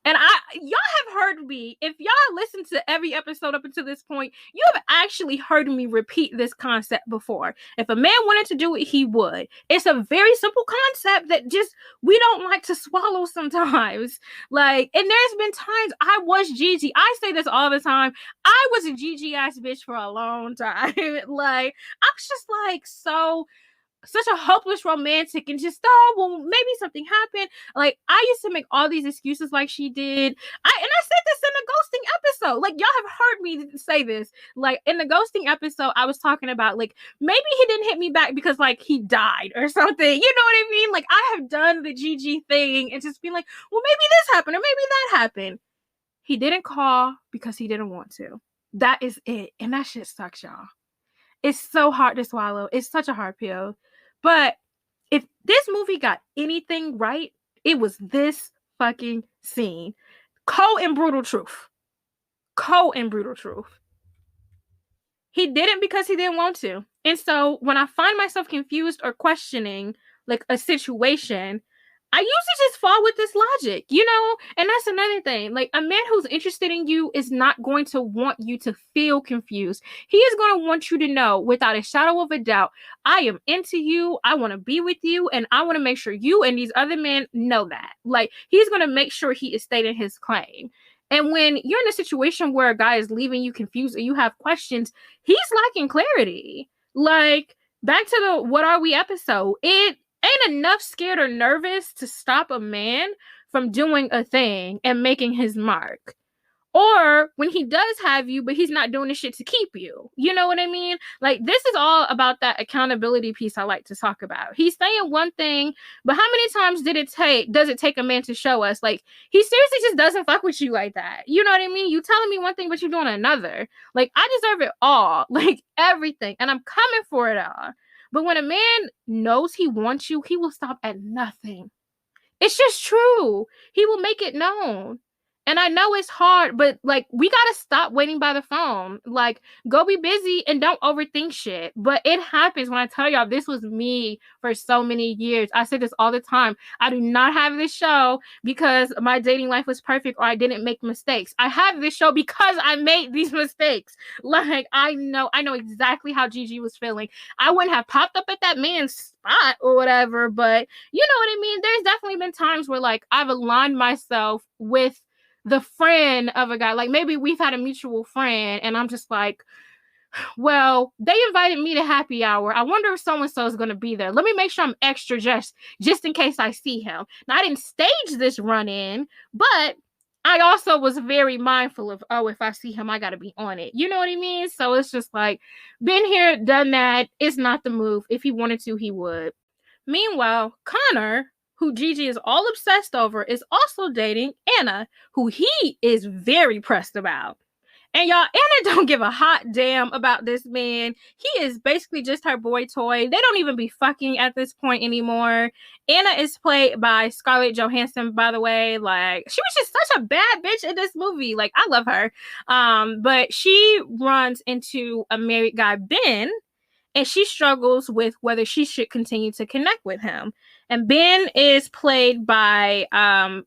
And y'all have heard me. If y'all listen to every episode up until this point, you have actually heard me repeat this concept before. If a man wanted to do it, he would. It's a very simple concept that just we don't like to swallow sometimes. Like, and there's been times I was Gigi. I say this all the time. I was a Gigi ass bitch for a long time. Like, I was just like such a hopeless romantic and just, oh, well, maybe something happened. Like, I used to make all these excuses like she did. I said this in the ghosting episode. Like, y'all have heard me say this. Like, in the ghosting episode, I was talking about, like, maybe he didn't hit me back because, like, he died or something. You know what I mean? Like, I have done the Gigi thing and just been like, well, maybe this happened or maybe that happened. He didn't call because he didn't want to. That is it. And that shit sucks, y'all. It's so hard to swallow. It's such a hard pill. But if this movie got anything right, it was this fucking scene. Cold and brutal truth. Cold and brutal truth. He didn't because he didn't want to. And so when I find myself confused or questioning like a situation, I usually just fall with this logic, you know? And that's another thing. Like, a man who's interested in you is not going to want you to feel confused. He is going to want you to know without a shadow of a doubt, I am into you, I want to be with you, and I want to make sure you and these other men know that. Like, he's going to make sure he is stating his claim. And when you're in a situation where a guy is leaving you confused or you have questions, he's lacking clarity. Like, back to the What Are We episode, it ain't enough scared or nervous to stop a man from doing a thing and making his mark. Or when he does have you, but he's not doing the shit to keep you. You know what I mean? Like, this is all about that accountability piece I like to talk about. He's saying one thing, but how many times does it take a man to show us? Like, he seriously just doesn't fuck with you like that. You know what I mean? You telling me one thing, but you're doing another. Like, I deserve it all. Like, everything. And I'm coming for it all. But when a man knows he wants you, he will stop at nothing. It's just true. He will make it known. And I know it's hard, but like, we got to stop waiting by the phone. Like, go be busy and don't overthink shit. But it happens. When I tell y'all, this was me for so many years. I say this all the time. I do not have this show because my dating life was perfect or I didn't make mistakes. I have this show because I made these mistakes. Like, I know exactly how Gigi was feeling. I wouldn't have popped up at that man's spot or whatever, but you know what I mean? There's definitely been times where like I've aligned myself with the friend of a guy. Like, maybe we've had a mutual friend and I'm just like, well, they invited me to happy hour. I wonder if so-and-so is going to be there. Let me make sure I'm extra just in case I see him. Now, I didn't stage this run-in, but I also was very mindful of, oh, if I see him, I got to be on it. You know what I mean? So it's just like, been here, done that. It's not the move. If he wanted to, he would. Meanwhile, Connor, who Gigi is all obsessed over, is also dating Anna, who he is very pressed about. And y'all, Anna don't give a hot damn about this man. He is basically just her boy toy. They don't even be fucking at this point anymore. Anna is played by Scarlett Johansson, by the way. Like, she was just such a bad bitch in this movie. Like, I love her. But she runs into a married guy, Ben, and she struggles with whether she should continue to connect with him. And Ben is played by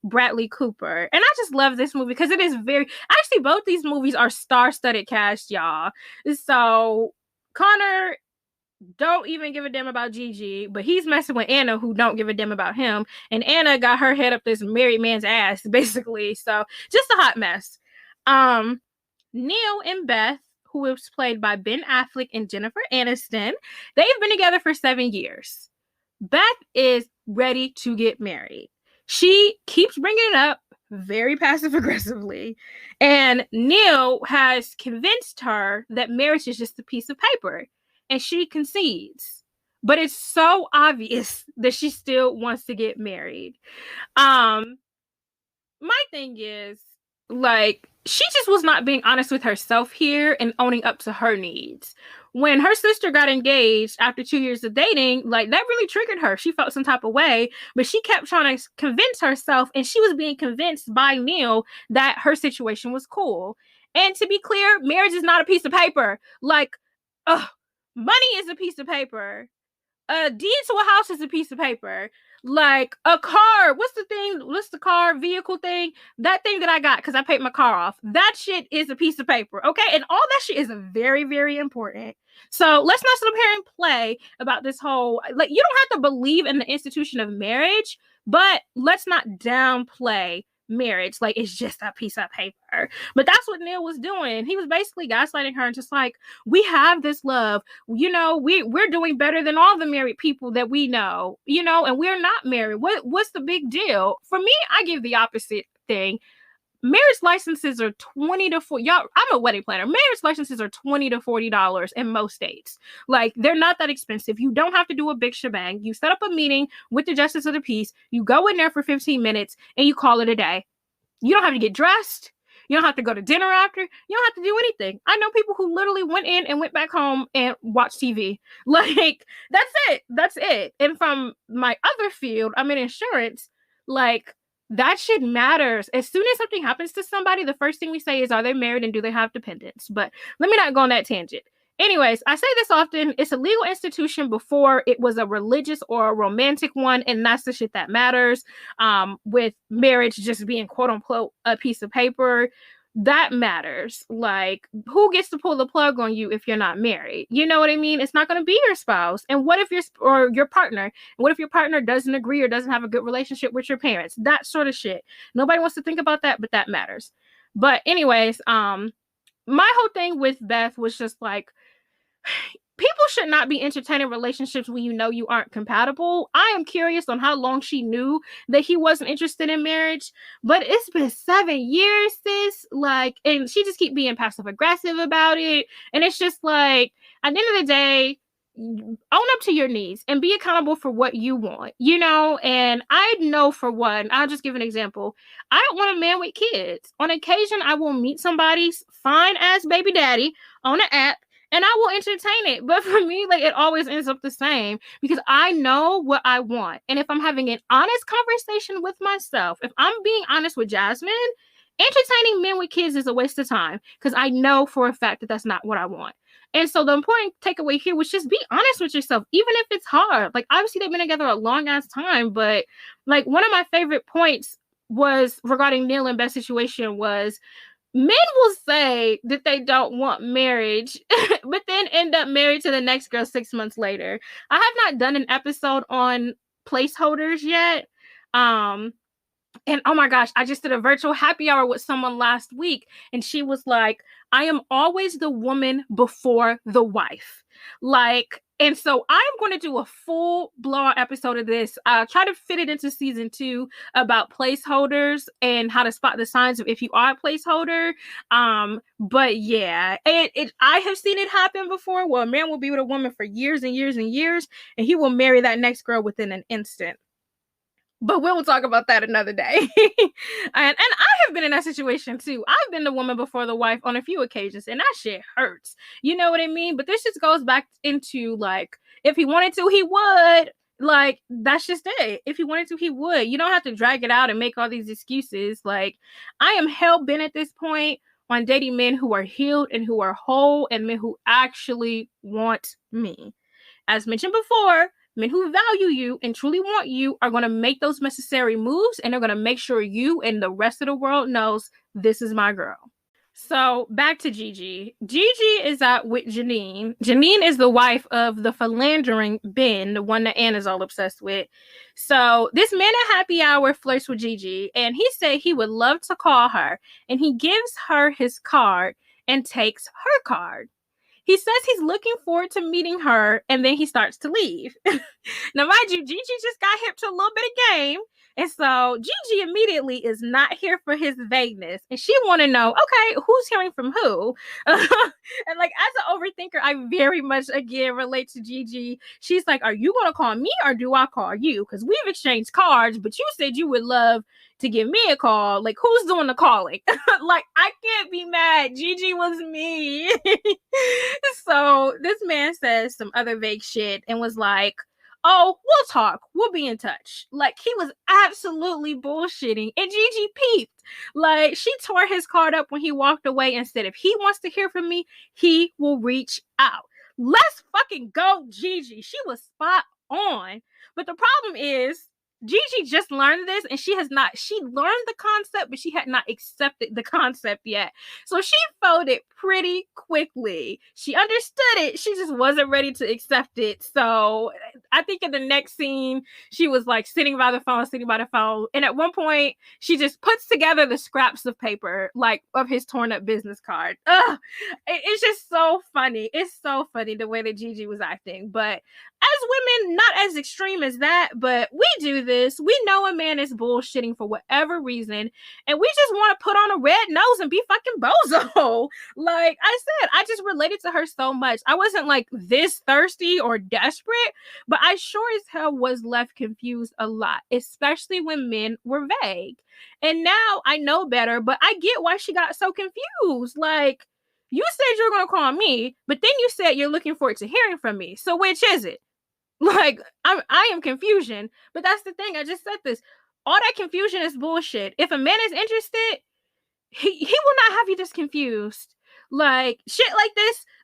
Bradley Cooper. And I just love this movie because it is actually, both these movies are star-studded cast, y'all. So Connor don't even give a damn about Gigi, but he's messing with Anna, who don't give a damn about him. And Anna got her head up this married man's ass, basically. So just a hot mess. Neil and Beth, who was played by Ben Affleck and Jennifer Aniston, they've been together for 7 years. Beth is ready to get married. She keeps bringing it up very passive aggressively. And Neil has convinced her that marriage is just a piece of paper. And she concedes. But it's so obvious that she still wants to get married. My thing is, Like, she just was not being honest with herself here and owning up to her needs. When her sister got engaged after 2 years of dating, like, that really triggered her. She felt some type of way, but she kept trying to convince herself, and she was being convinced by Neil that her situation was cool. And to be clear, marriage is not a piece of paper. Like, money is a piece of paper. A deed to a house is a piece of paper. Like, a car, what's the car vehicle thing? That thing that I got because I paid my car off, that shit is a piece of paper, okay? And all that shit is very, very important. So let's not sit up here and play about this whole, like, you don't have to believe in the institution of marriage, but let's not downplay marriage like it's just a piece of paper. But that's what Neil was doing. He was basically gaslighting her and just like, we have this love, we're doing better than all the married people that we know, and we're not married. What's the big deal? For me, I give the opposite thing. Marriage licenses are 20 to 40. Y'all, I'm a wedding planner. Marriage licenses are $20 to $40 in most states. Like, they're not that expensive. You don't have to do a big shebang. You set up a meeting with the justice of the peace. You go in there for 15 minutes and you call it a day. You don't have to get dressed. You don't have to go to dinner after. You don't have to do anything. I know people who literally went in and went back home and watched TV. Like, that's it. That's it. And from my other field, I'm in insurance. Like, that shit matters. As soon as something happens to somebody, the first thing we say is, are they married and do they have dependents? But let me not go on that tangent. Anyways, I say this often. It's a legal institution before it was a religious or a romantic one, and that's the shit that matters. With marriage just being quote unquote a piece of paper, that matters. Like, who gets to pull the plug on you if you're not married? You know what I mean? It's not going to be your spouse. And what if your partner? And what if your partner doesn't agree or doesn't have a good relationship with your parents? That sort of shit. Nobody wants to think about that, but that matters. But anyways, my whole thing with Beth was just like, people should not be entertaining relationships when you know you aren't compatible. I am curious on how long she knew that he wasn't interested in marriage, but it's been 7 years, sis. Like, and she just keep being passive aggressive about it. And it's just like, at the end of the day, own up to your needs and be accountable for what you want, and I know, for one, I'll just give an example. I don't want a man with kids. On occasion, I will meet somebody's fine ass baby daddy on an app and I will entertain it. But for me, like, it always ends up the same because I know what I want. And if I'm having an honest conversation with myself, if I'm being honest with Jazmine, entertaining men with kids is a waste of time because I know for a fact that that's not what I want. And so the important takeaway here was just be honest with yourself, even if it's hard. Like, obviously they've been together a long ass time, but like, one of my favorite points was regarding Neil and Beth's situation was, men will say that they don't want marriage, but then end up married to the next girl 6 months later. I have not done an episode on placeholders yet. And oh my gosh, I just did a virtual happy hour with someone last week, and she was like, I am always the woman before the wife. Like, and so I'm going to do a full blown episode of this. I'll try to fit it into season 2 about placeholders and how to spot the signs of if you are a placeholder. But yeah, I have seen it happen before where a man will be with a woman for years and years and years, and he will marry that next girl within an instant. But we'll talk about that another day. and I have been in that situation too. I've been the woman before the wife on a few occasions, and that shit hurts. You know what I mean? But this just goes back into, like, if he wanted to, he would. Like, that's just it. If he wanted to, he would. You don't have to drag it out and make all these excuses. Like, I am hell-bent at this point on dating men who are healed and who are whole and men who actually want me. As mentioned before, men who value you and truly want you are going to make those necessary moves, and they're going to make sure you and the rest of the world knows this is my girl. So back to Gigi. Gigi is out with Janine. Janine is the wife of the philandering Ben, the one that Ann is all obsessed with. So this man at happy hour flirts with Gigi, and he said he would love to call her, and he gives her his card and takes her card. He says he's looking forward to meeting her, and then he starts to leave. Now, mind you, Gigi just got hip to a little bit of game. And so Gigi immediately is not here for his vagueness. And she want to know, okay, who's hearing from who? And like, as an overthinker, I very much, again, relate to Gigi. She's like, are you going to call me or do I call you? Because we've exchanged cards, but you said you would love to give me a call. Like, who's doing the calling? Like, I can't be mad. Gigi was me. So this man says some other vague shit and was like, oh, we'll talk. We'll be in touch. Like, he was absolutely bullshitting. And Gigi peeped. Like, she tore his card up when he walked away and said, if he wants to hear from me, he will reach out. Let's fucking go, Gigi. She was spot on. But the problem is, Gigi just learned this and she learned the concept, but she had not accepted the concept yet. So she folded pretty quickly. She understood it. She just wasn't ready to accept it. So I think in the next scene, she was like sitting by the phone. And at one point, she just puts together the scraps of paper, like of his torn up business card. Ugh. It's just so funny. It's so funny the way that Gigi was acting. But as women, not as extreme as that, but we do this. We know a man is bullshitting for whatever reason, and we just want to put on a red nose and be fucking bozo. Like I said, I just related to her so much. I wasn't like this thirsty or desperate, but I sure as hell was left confused a lot, especially when men were vague. And now I know better, but I get why she got so confused. Like, you said you're going to call me, but then you said you're looking forward to hearing from me. So which is it? Like, I am confusion. But that's the thing. I just said this. All that confusion is bullshit. If a man is interested, he will not have you just confused. Like, shit like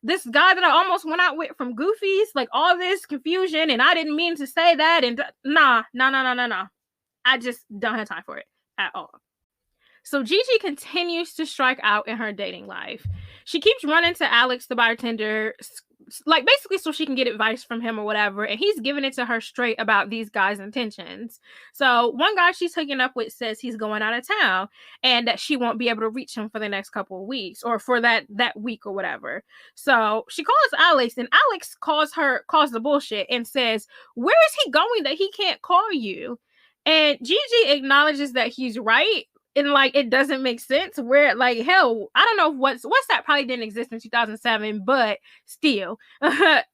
this guy that I almost went out with from Goofies, like all this confusion, and I didn't mean to say that, and nah. I just don't have time for it at all. So Gigi continues to strike out in her dating life. She keeps running to Alex, the bartender, like basically so she can get advice from him or whatever. And he's giving it to her straight about these guys' intentions. So one guy she's hooking up with says he's going out of town and that she won't be able to reach him for the next couple of weeks or for that week or whatever. So she calls Alex and Alex calls the bullshit and says, where is he going that he can't call you? And Gigi acknowledges that he's right. And like, it doesn't make sense where, like, hell, I don't know what's that probably didn't exist in 2007, but still. But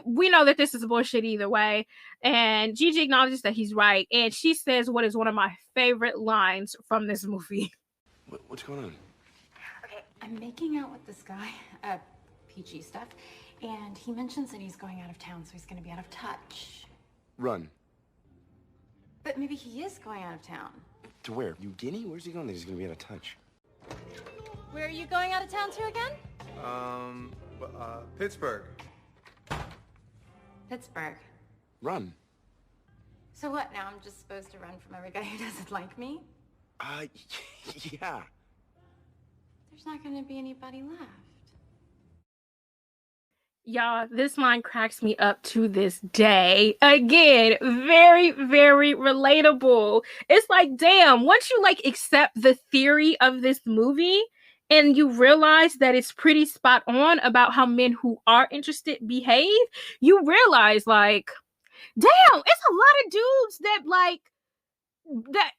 we know that this is bullshit either way. And Gigi acknowledges that he's right. And she says what is one of my favorite lines from this movie. What's going on? Okay, I'm making out with this guy, peachy stuff, and he mentions that he's going out of town, so he's gonna be out of touch. Run. But maybe he is going out of town. To where? New Guinea? Where's he going? He's gonna be out of touch. Where are you going out of town to again? Pittsburgh. Pittsburgh. Run. So what, now I'm just supposed to run from every guy who doesn't like me? Yeah. There's not gonna be anybody left. Y'all, this line cracks me up to this day. Again, very, very relatable. It's like, damn, once you like accept the theory of this movie and you realize that it's pretty spot on about how men who are interested behave, you realize like, damn, it's a lot of dudes that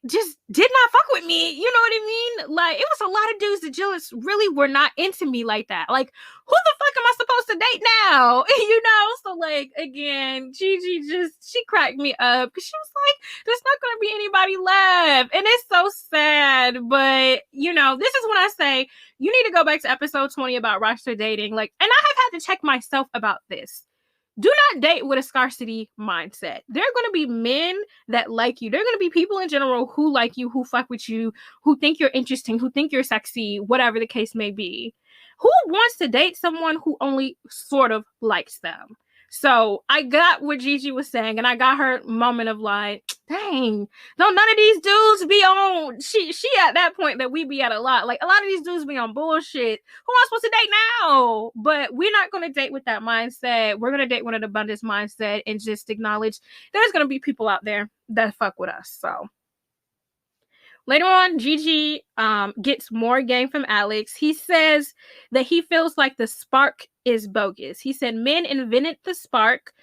just did not fuck with me. You know what I mean? Like, it was a lot of dudes that just really were not into me like that. Like, who the fuck am I supposed to date now? You know? So, like, again, Gigi she cracked me up because she was like, there's not going to be anybody left. And it's so sad. But, you know, this is when I say, you need to go back to episode 20 about roster dating. Like, and I have had to check myself about this. Do not date with a scarcity mindset. There are going to be men that like you. There are going to be people in general who like you, who fuck with you, who think you're interesting, who think you're sexy, whatever the case may be. Who wants to date someone who only sort of likes them? So I got what Gigi was saying, and I got her moment of like, dang, don't none of these dudes be on, she at that point that we be at a lot. Like, a lot of these dudes be on bullshit. Who am I supposed to date now? But we're not going to date with that mindset. We're going to date with an abundance mindset and just acknowledge there's going to be people out there that fuck with us. So later on, Gigi gets more game from Alex. He says that he feels like the spark is bogus. He said men invented the spark,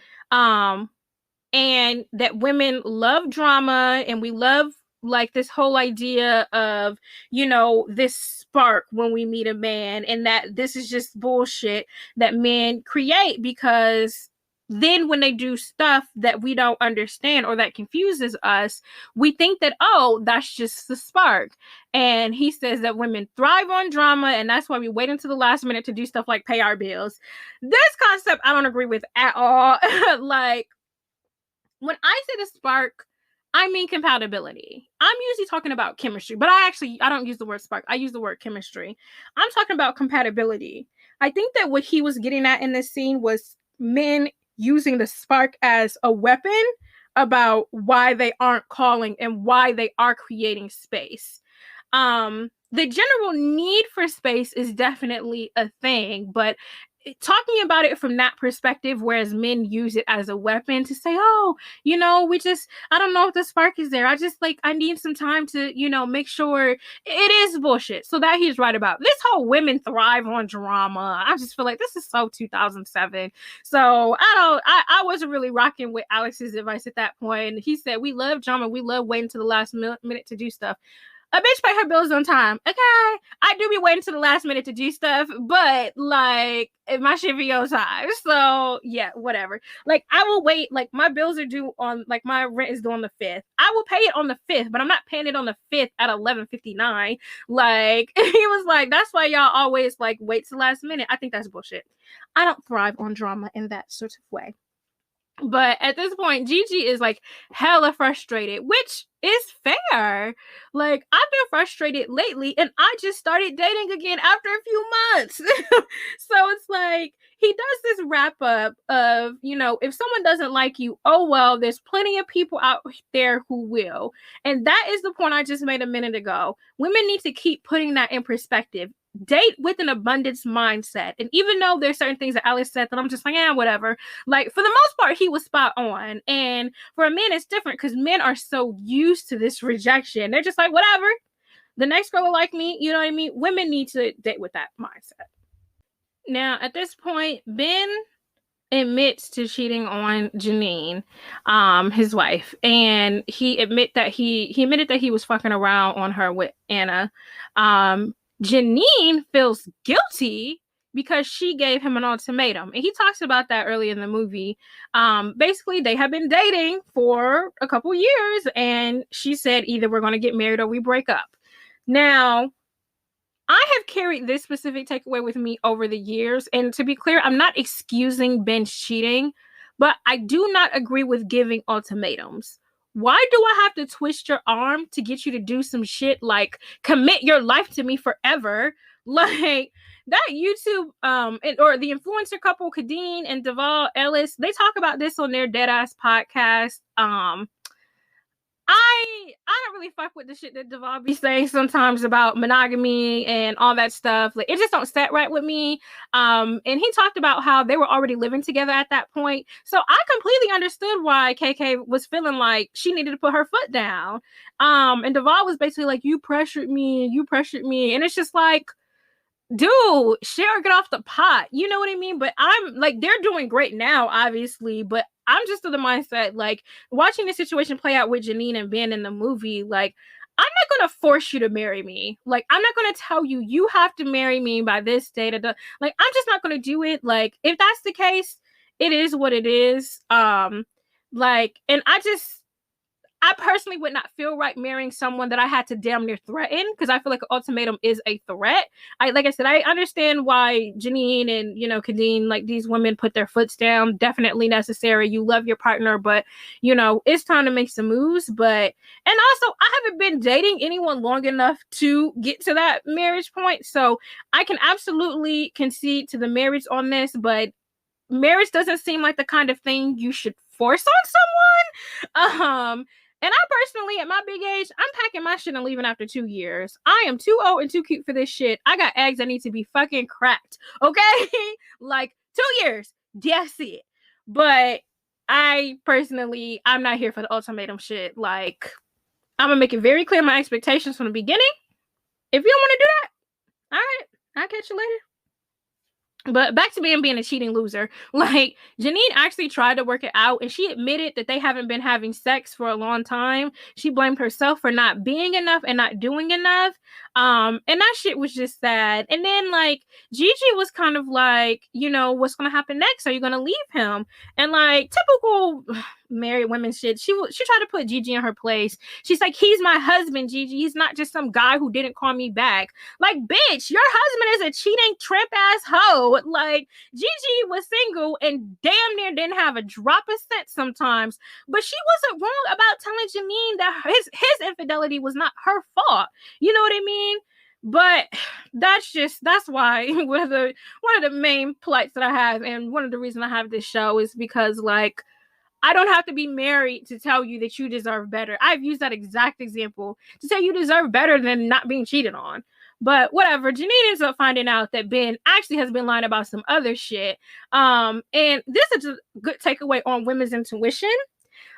and that women love drama, and we love like this whole idea of, you know, this spark when we meet a man, and that this is just bullshit that men create, because then when they do stuff that we don't understand or that confuses us, we think that, oh, that's just the spark. And he says that women thrive on drama, and that's why we wait until the last minute to do stuff like pay our bills. This concept I don't agree with at all. Like, when I say the spark, I mean compatibility. I'm usually talking about chemistry, but I don't use the word spark. I use the word chemistry. I'm talking about compatibility. I think that what he was getting at in this scene was men using the spark as a weapon about why they aren't calling and why they are creating space. The general need for space is definitely a thing, but talking about it from that perspective, whereas men use it as a weapon to say, oh, you know, I don't know if the spark is there. I need some time to, you know, make sure. It is bullshit. So that he's right about. This whole women thrive on drama, I just feel like this is so 2007. So I wasn't really rocking with Alex's advice at that point. He said, we love drama. We love waiting to the last minute to do stuff. A bitch pay her bills on time. Okay. I do be waiting to the last minute to do stuff, but like, if my shit be on time. So yeah, whatever. Like, I will wait. Like, my bills are due on, like, my rent is due on the 5th. I will pay it on the 5th, but I'm not paying it on the 5th at 11:59. Like, he was like, that's why y'all always like wait to the last minute. I think that's bullshit. I don't thrive on drama in that sort of way. But at this point, Gigi is like hella frustrated, which is fair. Like, I've been frustrated lately, and I just started dating again after a few months. So it's like, he does this wrap up of, you know, if someone doesn't like you, oh well, there's plenty of people out there who will. And that is the point I just made a minute ago. Women need to keep putting that in perspective. Date with an abundance mindset. And even though there's certain things that Alex said that I'm just like, yeah, whatever. Like, for the most part, he was spot on. And for a man, it's different because men are so used to this rejection. They're just like, whatever. The next girl will like me. You know what I mean? Women need to date with that mindset. Now, at this point, Ben admits to cheating on Janine, his wife, and he admitted that he was fucking around on her with Anna. Janine feels guilty because she gave him an ultimatum. And he talks about that early in the movie. Basically, they have been dating for a couple years, and she said, either we're going to get married or we break up. Now, I have carried this specific takeaway with me over the years. And to be clear, I'm not excusing Ben's cheating, but I do not agree with giving ultimatums. Why do I have to twist your arm to get you to do some shit like commit your life to me forever? Like, that YouTube or the influencer couple Kadeen and Duvall Ellis, they talk about this on their Deadass podcast. I don't really fuck with the shit that Duvall be saying sometimes about monogamy and all that stuff. Like, it just don't set right with me. And he talked about how they were already living together at that point. So I completely understood why KK was feeling like she needed to put her foot down. And Duvall was basically like, you pressured me. And it's just like, dude, share or get off the pot. You know what I mean? But I'm like, they're doing great now, obviously, but I'm just of the mindset, like, watching the situation play out with Janine and Ben in the movie, like, I'm not going to force you to marry me. Like, I'm not going to tell you, you have to marry me by this date. Like, I'm just not going to do it. Like, if that's the case, it is what it is. Like, and I personally would not feel right marrying someone that I had to damn near threaten, because I feel like an ultimatum is a threat. Like I said, I understand why Janine and, you know, Kadeen, like, these women put their foots down. Definitely necessary. You love your partner, but, you know, it's time to make some moves. But, and also, I haven't been dating anyone long enough to get to that marriage point. So I can absolutely concede to the marriage on this, but marriage doesn't seem like the kind of thing you should force on someone. And I personally, at my big age, I'm packing my shit and leaving after 2 years. I am too old and too cute for this shit. I got eggs that need to be fucking cracked. Okay? Like, 2 years. That's it. But I personally, I'm not here for the ultimatum shit. Like, I'm gonna make it very clear my expectations from the beginning. If you don't want to do that, all right, I'll catch you later. But back to being a cheating loser. Like, Janine actually tried to work it out, and she admitted that they haven't been having sex for a long time. She blamed herself for not being enough and not doing enough. And that shit was just sad. And then, like, Gigi was kind of like, you know, what's gonna happen next? Are you gonna leave him? And like typical married women shit, she tried to put Gigi in her place. She's like, he's my husband, Gigi. He's not just some guy who didn't call me back. Like, bitch, your husband is a cheating tramp ass hoe. Like, Gigi was single and damn near didn't have a drop of sense sometimes, but she wasn't wrong about telling Janine that his infidelity was not her fault. You know what I mean? But that's why one of the main plights that I have, and one of the reasons I have this show, is because, like, I don't have to be married to tell you that you deserve better. I've used that exact example to say you deserve better than not being cheated on. But whatever, Janine ends up finding out that Ben actually has been lying about some other shit. And this is a good takeaway on women's intuition.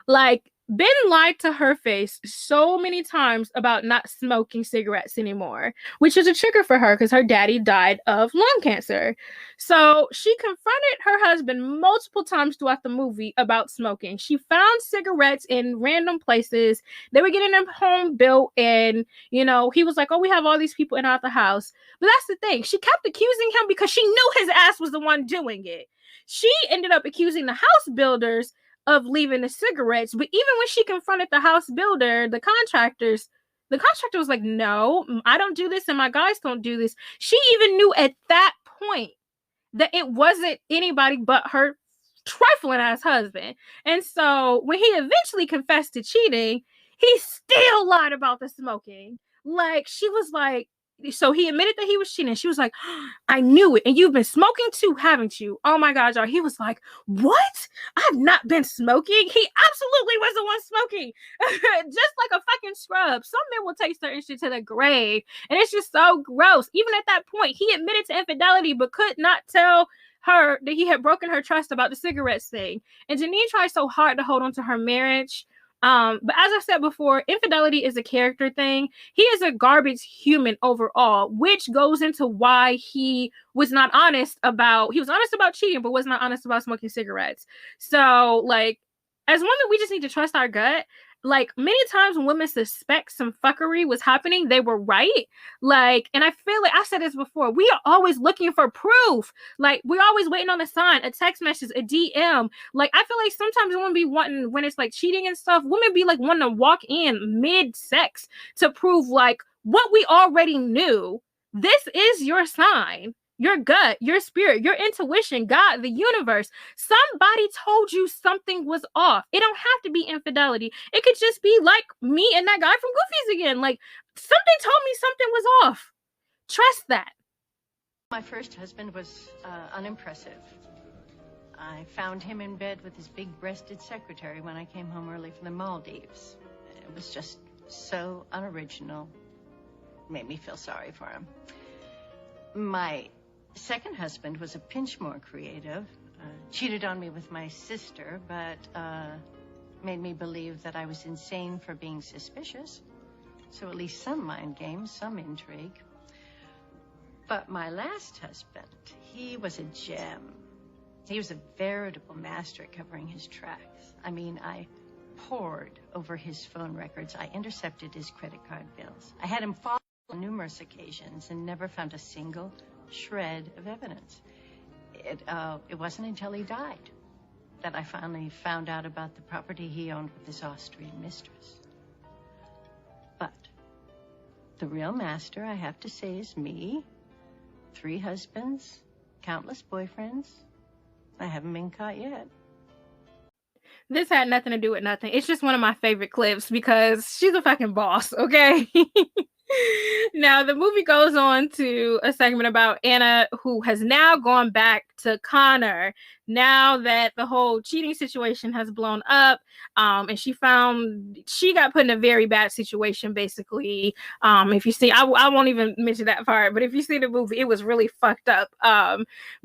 Like, Ben lied to her face so many times about not smoking cigarettes anymore, which is a trigger for her because her daddy died of lung cancer. So she confronted her husband multiple times throughout the movie about smoking. She found cigarettes in random places. They were getting them home built, and, you know, he was like, oh, we have all these people in and out the house. But that's the thing. She kept accusing him because she knew his ass was the one doing it. She ended up accusing the house builders of leaving the cigarettes, but even when she confronted the house builder, the contractor was like, no, I don't do this and my guys don't do this. She even knew at that point that it wasn't anybody but her trifling ass husband. And so when he eventually confessed to cheating, he still lied about the smoking. Like, she was like, so he admitted that he was cheating. She was like, I knew it. And you've been smoking too, haven't you? Oh my God, y'all. He was like, what? I've not been smoking. He absolutely was the one smoking. Just like a fucking scrub. Some men will take certain shit to the grave. And it's just so gross. Even at that point, he admitted to infidelity, but could not tell her that he had broken her trust about the cigarettes thing. And Janine tried so hard to hold on to her marriage. But as I said before, infidelity is a character thing. He is a garbage human overall, which goes into why he was honest about cheating, but was not honest about smoking cigarettes. So, like, as women, we just need to trust our gut. Like, many times when women suspect some fuckery was happening, they were right. Like, and I feel like I said this before, we are always looking for proof. Like, we're always waiting on a sign, a text message, a DM. Like, I feel like sometimes women be wanting, when it's like cheating and stuff, women be like wanting to walk in mid-sex to prove, like, what we already knew. This is your sign. Your gut, your spirit, your intuition, God, the universe. Somebody told you something was off. It don't have to be infidelity. It could just be like me and that guy from Goofy's again. Like, something told me something was off. Trust that. My first husband was unimpressive. I found him in bed with his big-breasted secretary when I came home early from the Maldives. It was just so unoriginal. Made me feel sorry for him. My second husband was a pinch more creative. Cheated on me with my sister, but made me believe that I was insane for being suspicious. So at least some mind games, some intrigue. But my last husband, he was a gem. He was a veritable master at covering his tracks. I mean, I pored over his phone records. I intercepted his credit card bills. I had him follow on numerous occasions and never found a single shred of evidence. It wasn't until he died that I finally found out about the property he owned with his Austrian mistress. But the real master, I have to say, is me. 3 husbands, countless boyfriends. I haven't been caught yet. This had nothing to do with nothing. It's just one of my favorite clips because she's a fucking boss, okay? Now, the movie goes on to a segment about Anna, who has now gone back to Connor now that the whole cheating situation has blown up. And she got put in a very bad situation, basically. If you see, I won't even mention that part, but if you see the movie, it was really fucked up.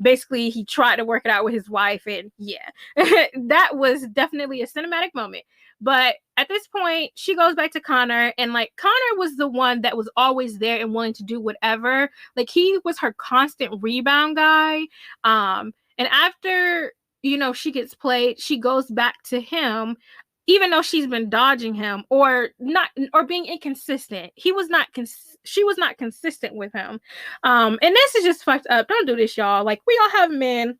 Basically, he tried to work it out with his wife, and yeah, that was definitely a cinematic moment. But at this point, she goes back to Connor, and like Connor was the one that was always there and willing to do whatever. Like he was her constant rebound guy. And after, you know, she gets played, she goes back to him, even though she's been dodging him or not, or being inconsistent. She was not consistent with him. And this is just fucked up. Don't do this, y'all. Like, we all have men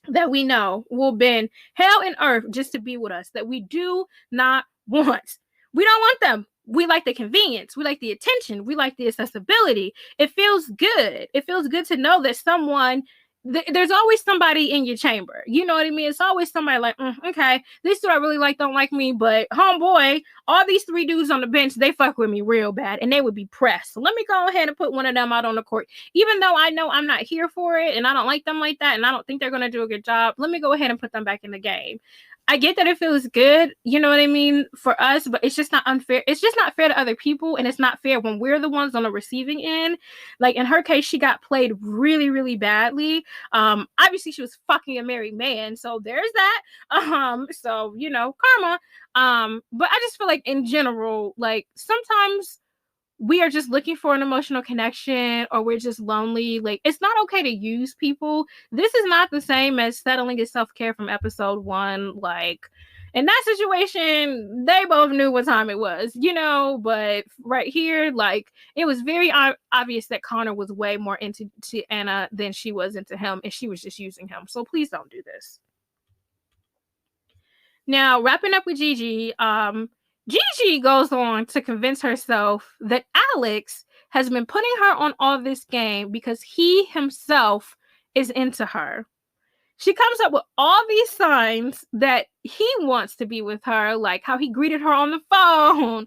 that we know will bend hell and earth just to be with us, that we do not want. We don't want them. We like the convenience. We like the attention. We like the accessibility. It feels good. It feels good to know that someone, there's always somebody in your chamber. You know what I mean? It's always somebody like, okay, this dude I really like don't like me, but homeboy, all these 3 dudes on the bench, they fuck with me real bad, and they would be pressed. So let me go ahead and put one of them out on the court. Even though I know I'm not here for it, and I don't like them like that, and I don't think they're going to do a good job, let me go ahead and put them back in the game. I get that it feels good, you know what I mean, for us, but it's just not unfair. It's just not fair to other people, and it's not fair when we're the ones on the receiving end. Like, in her case, she got played really, really badly. Obviously, she was fucking a married man, so there's that. So, you know, karma. But I just feel like, in general, like, sometimes we are just looking for an emotional connection, or we're just lonely. Like, it's not okay to use people. This is not the same as settling and self-care from episode 1. Like, in that situation, they both knew what time it was, you know, but right here, like, it was very obvious that Connor was way more into Anna than she was into him, and she was just using him. So please don't do this. Now, wrapping up with Gigi, Gigi goes on to convince herself that Alex has been putting her on all this game because he himself is into her. She comes up with all these signs that he wants to be with her, like how he greeted her on the phone,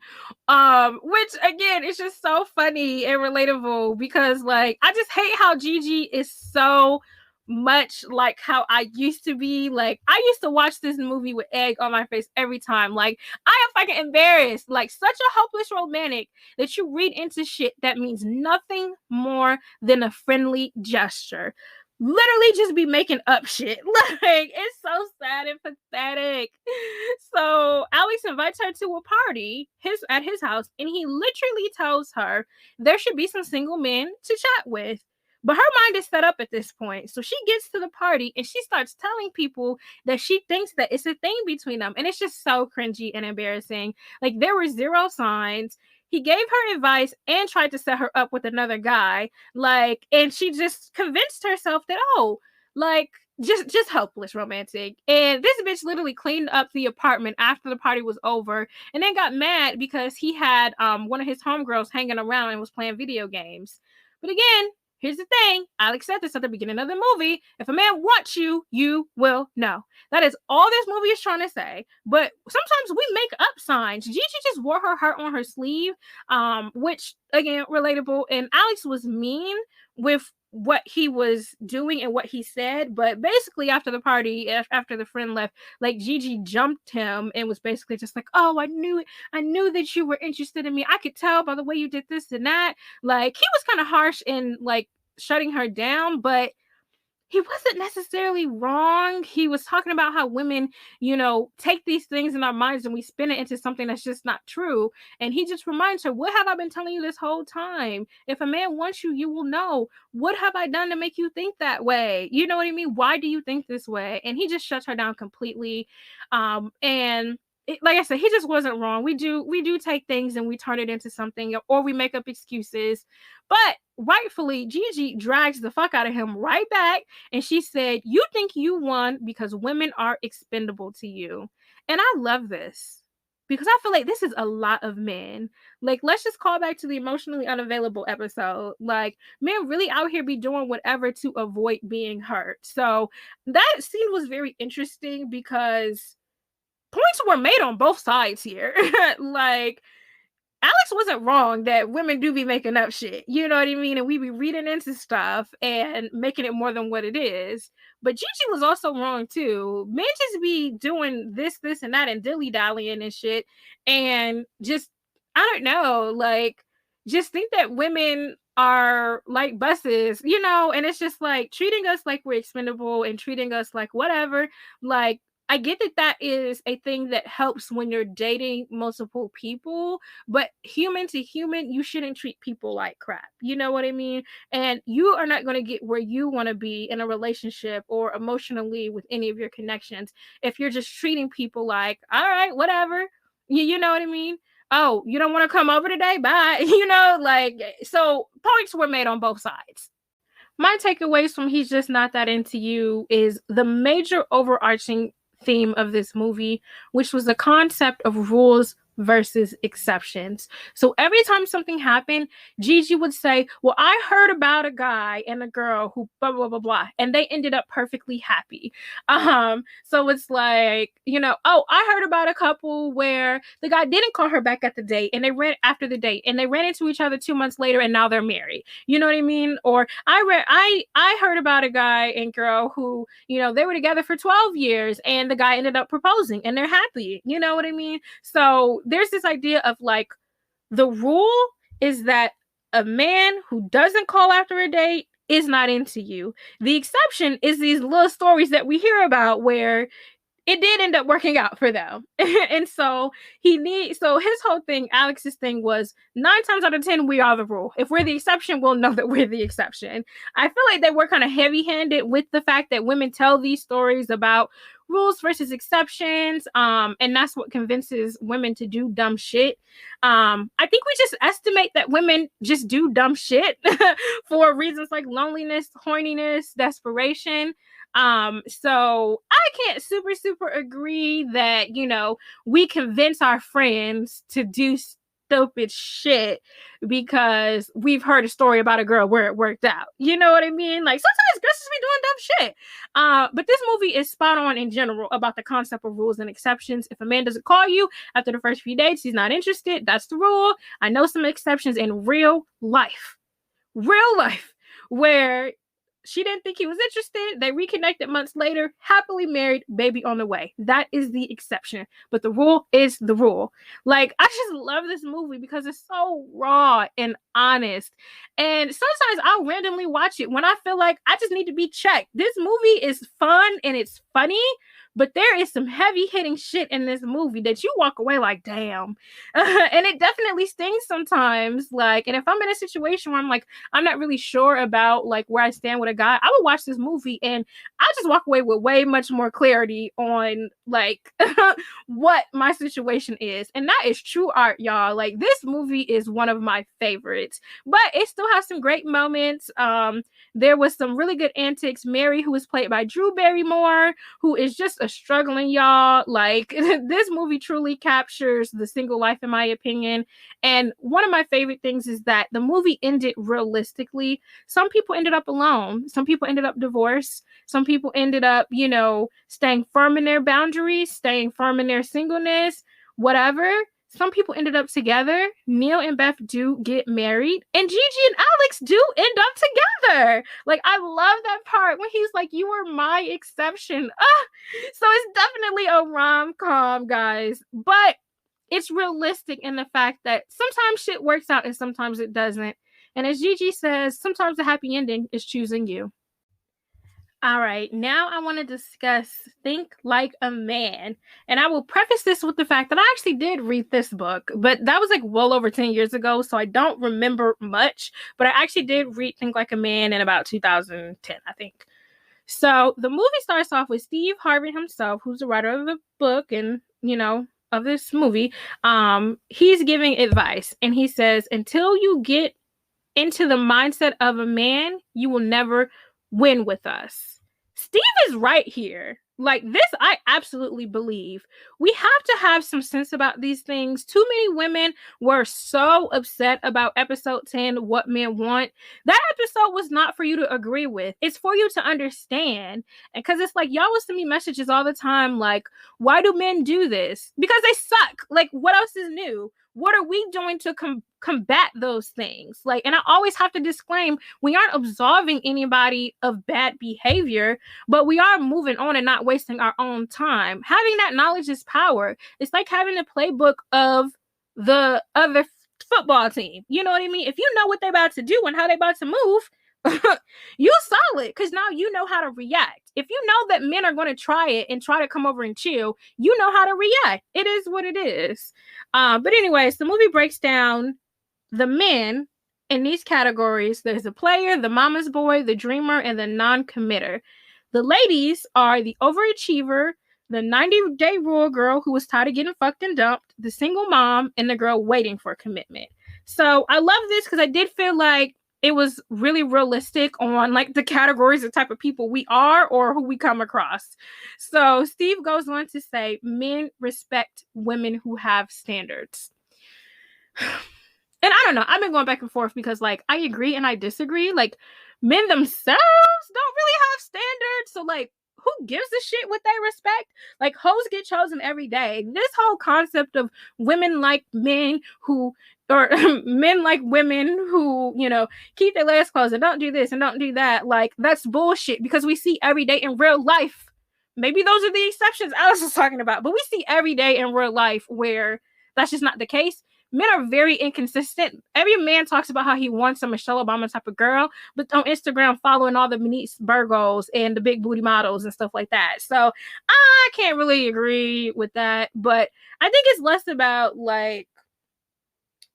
which again is just so funny and relatable, because like I just hate how Gigi is so much like how I used to be. Like, I used to watch this movie with egg on my face every time. Like, I am fucking embarrassed. Like, such a hopeless romantic that you read into shit that means nothing more than a friendly gesture. Literally just be making up shit. Like, it's so sad and pathetic. So Alex invites her to a party at his house, and he literally tells her there should be some single men to chat with. But her mind is set up at this point. So she gets to the party and she starts telling people that she thinks that it's a thing between them. And it's just so cringy and embarrassing. Like, there were 0 signs. He gave her advice and tried to set her up with another guy. Like, and she just convinced herself that, oh, like, just hopeless romantic. And this bitch literally cleaned up the apartment after the party was over, and then got mad because he had one of his homegirls hanging around and was playing video games. But again, here's the thing. Alex said this at the beginning of the movie. If a man wants you, you will know. That is all this movie is trying to say. But sometimes we make up signs. Gigi just wore her heart on her sleeve, which, again, relatable. And Alex was mean with what he was doing and what he said. But basically, after the party, after the friend left, like, Gigi jumped him and was basically just like, oh, I knew it. I knew that you were interested in me. I could tell by the way you did this and that. Like, he was kind of harsh in, like, shutting her down, but he wasn't necessarily wrong. He was talking about how women, you know, take these things in our minds and we spin it into something that's just not true. And he just reminds her, what have I been telling you this whole time? If a man wants you, you will know. What have I done to make you think that way? You know what I mean? Why do you think this way? And he just shuts her down completely. And like I said, he just wasn't wrong. We do take things and we turn it into something, or we make up excuses. But rightfully, Gigi drags the fuck out of him right back. And she said, you think you won because women are expendable to you. And I love this, because I feel like this is a lot of men. Like, let's just call back to the emotionally unavailable episode. Like, men really out here be doing whatever to avoid being hurt. So that scene was very interesting because points were made on both sides here. Like, Alex wasn't wrong that women do be making up shit. You know what I mean? And we be reading into stuff and making it more than what it is. But Gigi was also wrong too. Men just be doing this, and that, and dilly-dallying and shit. And just, I don't know, like, just think that women are like buses, you know? And it's just like treating us like we're expendable and treating us like whatever. Like, I get that that is a thing that helps when you're dating multiple people, but human to human, you shouldn't treat people like crap. You know what I mean? And you are not going to get where you want to be in a relationship or emotionally with any of your connections if you're just treating people like, all right, whatever. You know what I mean? Oh, you don't want to come over today? Bye. Like, so points were made on both sides. My takeaways from He's Just Not That Into You is the major overarching theme of this movie, which was the concept of rules versus exceptions. So every time something happened, Gigi would say, well, I heard about a guy and a girl who blah blah blah blah, and they ended up perfectly happy. So it's like, oh, I heard about a couple where the guy didn't call her back at the date and they ran after the date and they ran into each other 2 months later and now they're married. You know what I mean? Or I heard about a guy and girl who, they were together for 12 years and the guy ended up proposing and they're happy. You know what I mean? So there's this idea of like, the rule is that a man who doesn't call after a date is not into you. The exception is these little stories that we hear about where it did end up working out for them. And so his whole thing, Alex's thing was 9 times out of 10, we are the rule. If we're the exception, we'll know that we're the exception. I feel like they were kind of heavy-handed with the fact that women tell these stories about rules versus exceptions. And that's what convinces women to do dumb shit. I think we just estimate that women just do dumb shit for reasons like loneliness, horniness, desperation. So I can't super agree that, we convince our friends to do stupid shit because we've heard a story about a girl where it worked out. You know what I mean? Like, sometimes girls just be doing dumb shit. But this movie is spot on in general about the concept of rules and exceptions. If a man doesn't call you after the first few dates, he's not interested. That's the rule. I know some exceptions in real life, where she didn't think he was interested. They reconnected months later, happily married, baby on the way. That is the exception. But the rule is the rule. Like, I just love this movie because it's so raw and honest. And sometimes I'll randomly watch it when I feel like I just need to be checked. This movie is fun and it's funny, but there is some heavy hitting shit in this movie that you walk away like, damn. And it definitely stings sometimes. Like, and if I'm in a situation where I'm like, I'm not really sure about like where I stand with a guy, I would watch this movie and I just walk away with way much more clarity on like what my situation is. And that is true art, y'all. Like, this movie is one of my favorites, but it still has some great moments. There was some really good antics. Mary, who was played by Drew Barrymore, who is just a struggling, y'all. Like, this movie truly captures the single life, in my opinion. And one of my favorite things is that the movie ended realistically. Some people ended up alone. Some people ended up divorced. Some people ended up, staying firm in their boundaries, staying firm in their singleness, whatever. Some people ended up together. Neil and Beth do get married. And Gigi and Alex do end up together. Like, I love that part when he's like, you were my exception. So it's definitely a rom-com, guys. But it's realistic in the fact that sometimes shit works out and sometimes it doesn't. And as Gigi says, sometimes the happy ending is choosing you. All right, now I want to discuss Think Like a Man. And I will preface this with the fact that I actually did read this book, but that was like well over 10 years ago, so I don't remember much. But I actually did read Think Like a Man in about 2010, I think. So the movie starts off with Steve Harvey himself, who's the writer of the book and, of this movie. He's giving advice, and he says, until you get into the mindset of a man, you will never win with us. Steve is right here. Like, this, I absolutely believe. We have to have some sense about these things. Too many women were so upset about episode 10, What Men Want. That episode was not for you to agree with. It's for you to understand. And because it's like, y'all will send me messages all the time, like, why do men do this? Because they suck. Like, what else is new? What are we doing to combat those things? Like, and I always have to disclaim, we aren't absolving anybody of bad behavior, but we are moving on and not wasting our own time. Having that knowledge is power. It's like having a playbook of the other football team. You know what I mean? If you know what they're about to do and how they're about to move, you solid, because now you know how to react. if you know that men are going to try it and try to come over and chill, you know how to react. It is what it is. But anyways, the movie breaks down the men in these categories. There's the player, the mama's boy, the dreamer, and the non-committer. The ladies are the overachiever, the 90-day rule girl who was tired of getting fucked and dumped, the single mom, and the girl waiting for commitment. So I love this because I did feel like it was really realistic on like the categories of type of people we are or who we come across. So Steve goes on to say, men respect women who have standards. And I don't know, I've been going back and forth because like I agree and I disagree. Like men themselves don't really have standards. So like who gives a shit what they respect? Like hoes get chosen every day. This whole concept of women like men who, or men like women who, you know, keep their legs closed and don't do this and don't do that. Like that's bullshit because we see every day in real life. Maybe those are the exceptions Alice was talking about, but we see every day in real life where that's just not the case. Men are very inconsistent. Every man talks about how he wants a Michelle Obama type of girl, but on Instagram following all the Denise Burgos and the big booty models and stuff like that. So I can't really agree with that, but I think it's less about like,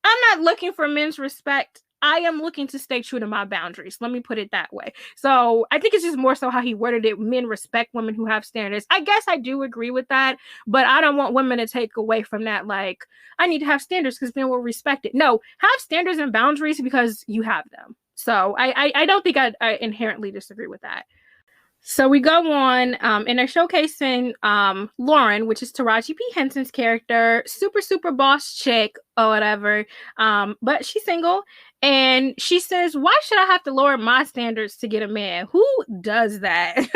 I'm not looking for men's respect. I am looking to stay true to my boundaries. Let me put it that way. So I think it's just more so how he worded it. Men respect women who have standards. I guess I do agree with that, but I don't want women to take away from that. Like, I need to have standards because men will respect it. No, have standards and boundaries because you have them. So I don't think I inherently disagree with that. So we go on, and they're showcasing Lauren, which is Taraji P. Henson's character, super boss chick or whatever, but she's single, and she says, why should I have to lower my standards to get a man? Who does that? And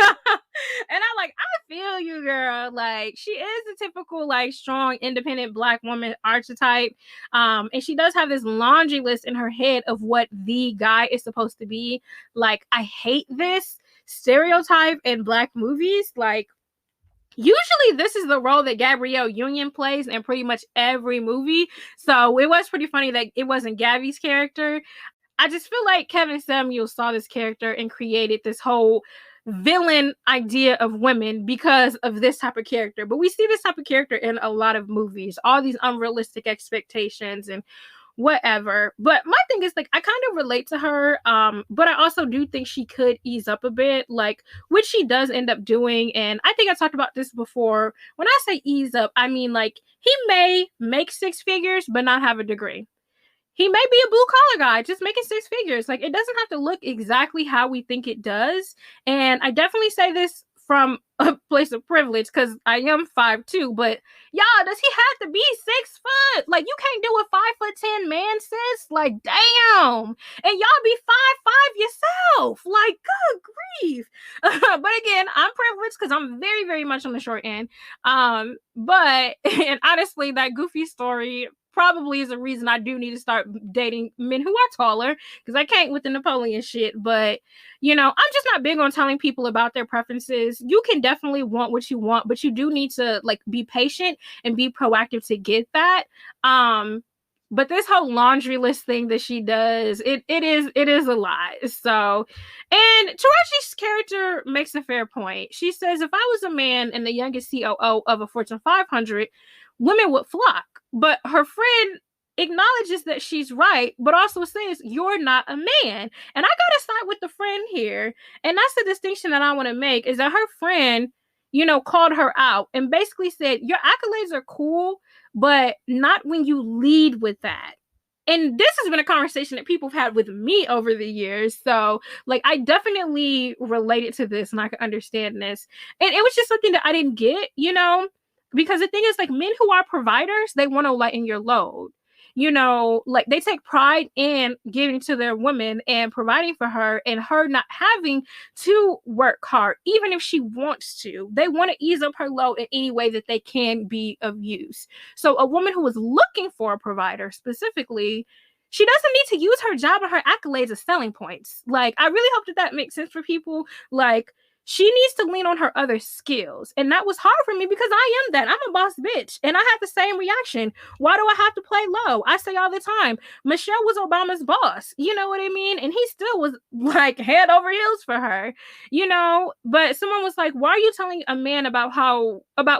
I'm like, I feel you, girl. Like, she is a typical, like, strong, independent Black woman archetype, and she does have this laundry list in her head of what the guy is supposed to be. Like, I hate this stereotype in Black movies. Like, usually this is the role that Gabrielle Union plays in pretty much every movie. So it was pretty funny that it wasn't Gabby's character. I just feel like Kevin Samuels saw this character and created this whole villain idea of women because of this type of character. But we see this type of character in a lot of movies, all these unrealistic expectations and whatever. But my thing is, like, I kind of relate to her, but I also do think she could ease up a bit, like, which she does end up doing. And I think I talked about this before. When I say ease up, I mean, like, he may make six figures but not have a degree. He may be a blue collar guy just making six figures. Like, it doesn't have to look exactly how we think it does. And I definitely say this from a place of privilege because I am 5'2", but y'all, does he have to be 6 foot? Like, you can't do a 5'10" man, sis. Like, damn. And y'all be 5'5" yourself. Like, good grief. But again, I'm privileged because I'm very, very much on the short end. But and honestly, that goofy story probably is a reason I do need to start dating men who are taller because I can't with the Napoleon shit. But, you know, I'm just not big on telling people about their preferences. You can definitely want what you want, but you do need to, like, be patient and be proactive to get that. But this whole laundry list thing that she does, it is a lot. So, and Taraji's character makes a fair point. She says, if I was a man and the youngest COO of a Fortune 500, women would flock. But her friend acknowledges that she's right, but also says, you're not a man. And I gotta side with the friend here. And that's the distinction that I want to make, is that her friend, you know, called her out and basically said, your accolades are cool, but not when you lead with that. And this has been a conversation that people have had with me over the years. So, like, I definitely related to this and I can understand this. And it was just something that I didn't get, you know, because the thing is, like, men who are providers, they want to lighten your load. You know, like, they take pride in giving to their woman and providing for her and her not having to work hard, even if she wants to. They want to ease up her load in any way that they can be of use. So a woman who is looking for a provider specifically, she doesn't need to use her job and her accolades as selling points. Like, I really hope that makes sense for people. Like, she needs to lean on her other skills. And that was hard for me because I am that. I'm a boss bitch. And I have the same reaction. Why do I have to play low? I say all the time, Michelle was Obama's boss. You know what I mean? And he still was like head over heels for her, you know? But someone was like, why are you telling a man about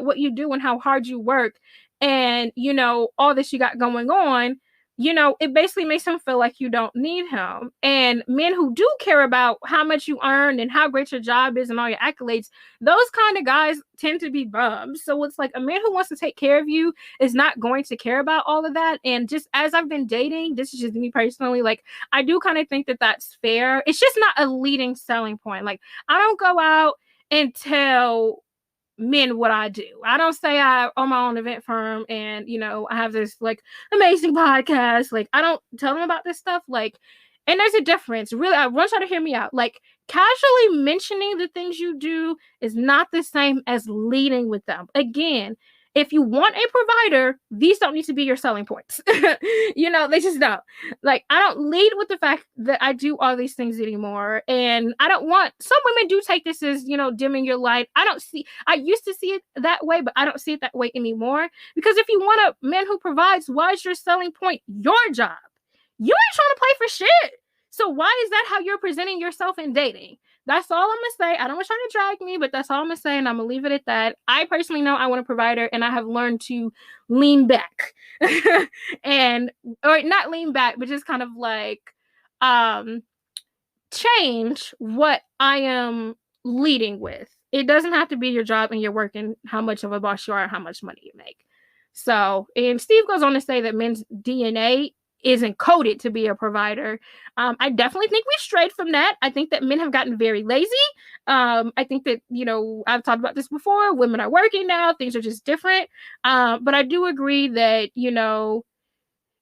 what you do and how hard you work and, you know, all this you got going on? You know, it basically makes him feel like you don't need him. And men who do care about how much you earn and how great your job is and all your accolades, those kind of guys tend to be bums. So it's like a man who wants to take care of you is not going to care about all of that. And just as I've been dating, this is just me personally, like I do kind of think that that's fair. It's just not a leading selling point. Like I don't go out and tell men what I do. I don't say I own my own event firm and, you know, I have this like amazing podcast. Like I don't tell them about this stuff. Like, and there's a difference. Really, I want y'all to hear me out. Like casually mentioning the things you do is not the same as leading with them. Again, if you want a provider, these don't need to be your selling points. You know, they just don't. Like, I don't lead with the fact that I do all these things anymore. And I don't want, some women do take this as, you know, dimming your light. I used to see it that way, but I don't see it that way anymore. Because if you want a man who provides, why is your selling point your job? You ain't trying to play for shit. So why is that how you're presenting yourself in dating? That's all I'm going to say. I don't want you to drag me, but that's all I'm going to say, and I'm going to leave it at that. I personally know I want a provider, and I have learned to lean back. Or not lean back, but just kind of like change what I am leading with. It doesn't have to be your job and your work and how much of a boss you are and how much money you make. So, and Steve goes on to say that men's DNA isn't coded to be a provider. I definitely think we strayed from that. I think that men have gotten very lazy. I think that, you know, I've talked about this before. Women are working now. Things are just different. But I do agree that, you know,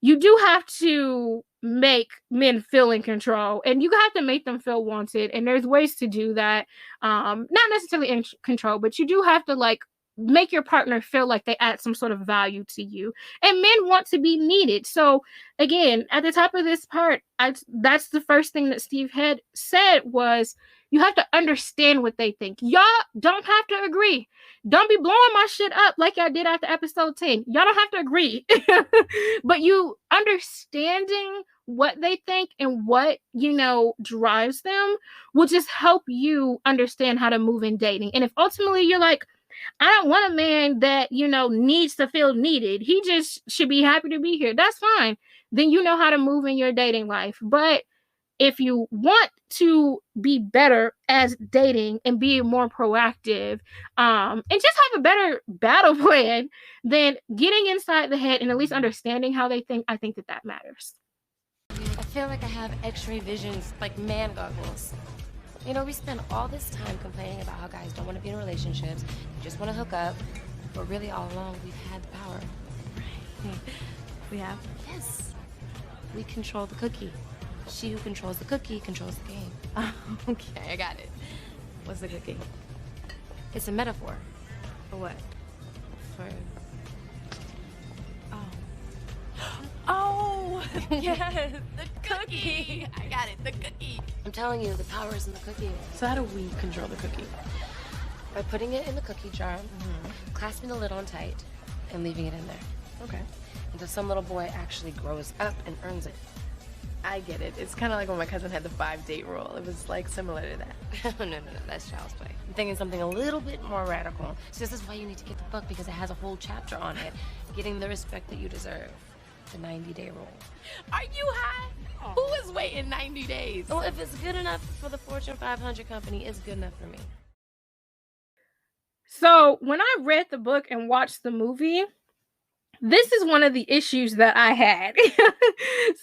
you do have to make men feel in control and you have to make them feel wanted. And there's ways to do that. Not necessarily in control, but you do have to like make your partner feel like they add some sort of value to you. And men want to be needed. So again, at the top of this part, that's the first thing that Steve had said was you have to understand what they think. Y'all don't have to agree. Don't be blowing my shit up like y'all did after episode 10. Y'all don't have to agree. But you understanding what they think and what, you know, drives them will just help you understand how to move in dating. And if ultimately you're like, I don't want a man that, you know, needs to feel needed. He just should be happy to be here. That's fine. Then you know how to move in your dating life. But if you want to be better as dating and be more proactive and just have a better battle plan, then getting inside the head and at least understanding how they think, I think that matters. I feel like I have x-ray visions, like man goggles. You know, we spend all this time complaining about how guys don't want to be in relationships, they just want to hook up, but really all along we've had the power. Right. We have? Yes. We control the cookie. She who controls the cookie controls the game. Oh, okay, I got it. What's the cookie? It's a metaphor. For what? For... Oh, yes, the cookie. I got it, the cookie. I'm telling you, the power is in the cookie. So how do we control the cookie? By putting it in the cookie jar, clasping the lid on tight, and leaving it in there. Okay. Until some little boy actually grows up and earns it. I get it. It's kind of like when my cousin had the 5-date rule. It was like similar to that. No, that's child's play. I'm thinking something a little bit more radical. So this is why you need to get the book, because it has a whole chapter on it. Getting the respect that you deserve. The 90-day rule. Are you high? Oh. Who is waiting 90 days? Well, if it's good enough for the Fortune 500 company, it's good enough for me. So when I read the book and watched the movie, this is one of the issues that I had.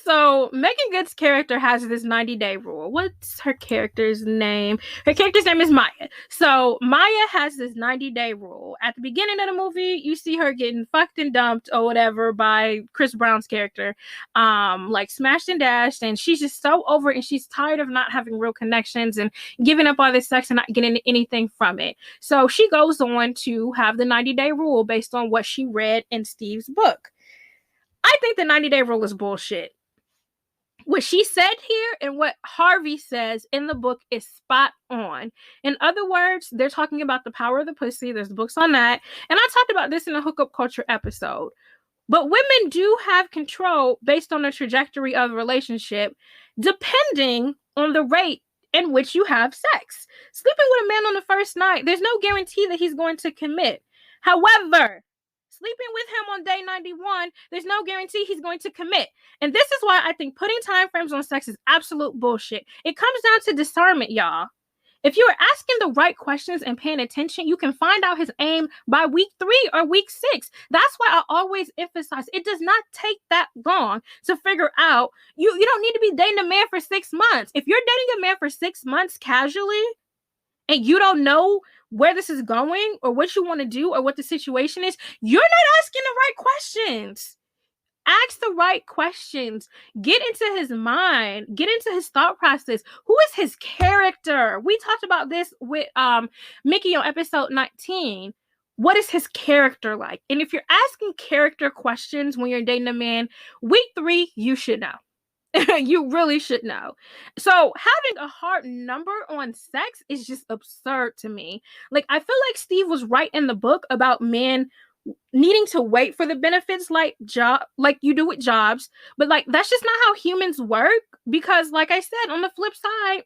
So Megan Good's character has this 90-day rule. What's her character's name? Her character's name is Maya. So Maya has this 90-day rule. At the beginning of the movie, you see her getting fucked and dumped or whatever by Chris Brown's character, like smashed and dashed, and she's just so over it, and she's tired of not having real connections and giving up all this sex and not getting anything from it. So she goes on to have the 90-day rule based on what she read in Steve's book. I think the 90-day rule is bullshit. what she said here and what Harvey says in the book is spot on. In other words, they're talking about the power of the pussy. There's books on that. And I talked about this in a hookup culture episode. But women do have control based on the trajectory of a relationship, depending on the rate in which you have sex. Sleeping with a man on the first night, there's no guarantee that he's going to commit. However, sleeping with him on day 91, there's no guarantee he's going to commit. And this is why I think putting time frames on sex is absolute bullshit. It comes down to discernment, y'all. If you are asking the right questions and paying attention, you can find out his aim by week 3 or week 6. That's why I always emphasize it does not take that long to figure out. You don't need to be dating a man for 6 months. If you're dating a man for 6 months casually and you don't know where this is going or what you want to do or what the situation is, you're not asking the right questions. Ask the right questions. Get into his mind. Get into his thought process. Who is his character? We talked about this with Mickey on episode 19. What is his character like? And if you're asking character questions when you're dating a man, week 3, you should know. You really should know. So having a hard number on sex is just absurd to me. Like, I feel like Steve was right in the book about men needing to wait for the benefits like you do with jobs, but like that's just not how humans work, because like I said, on the flip side,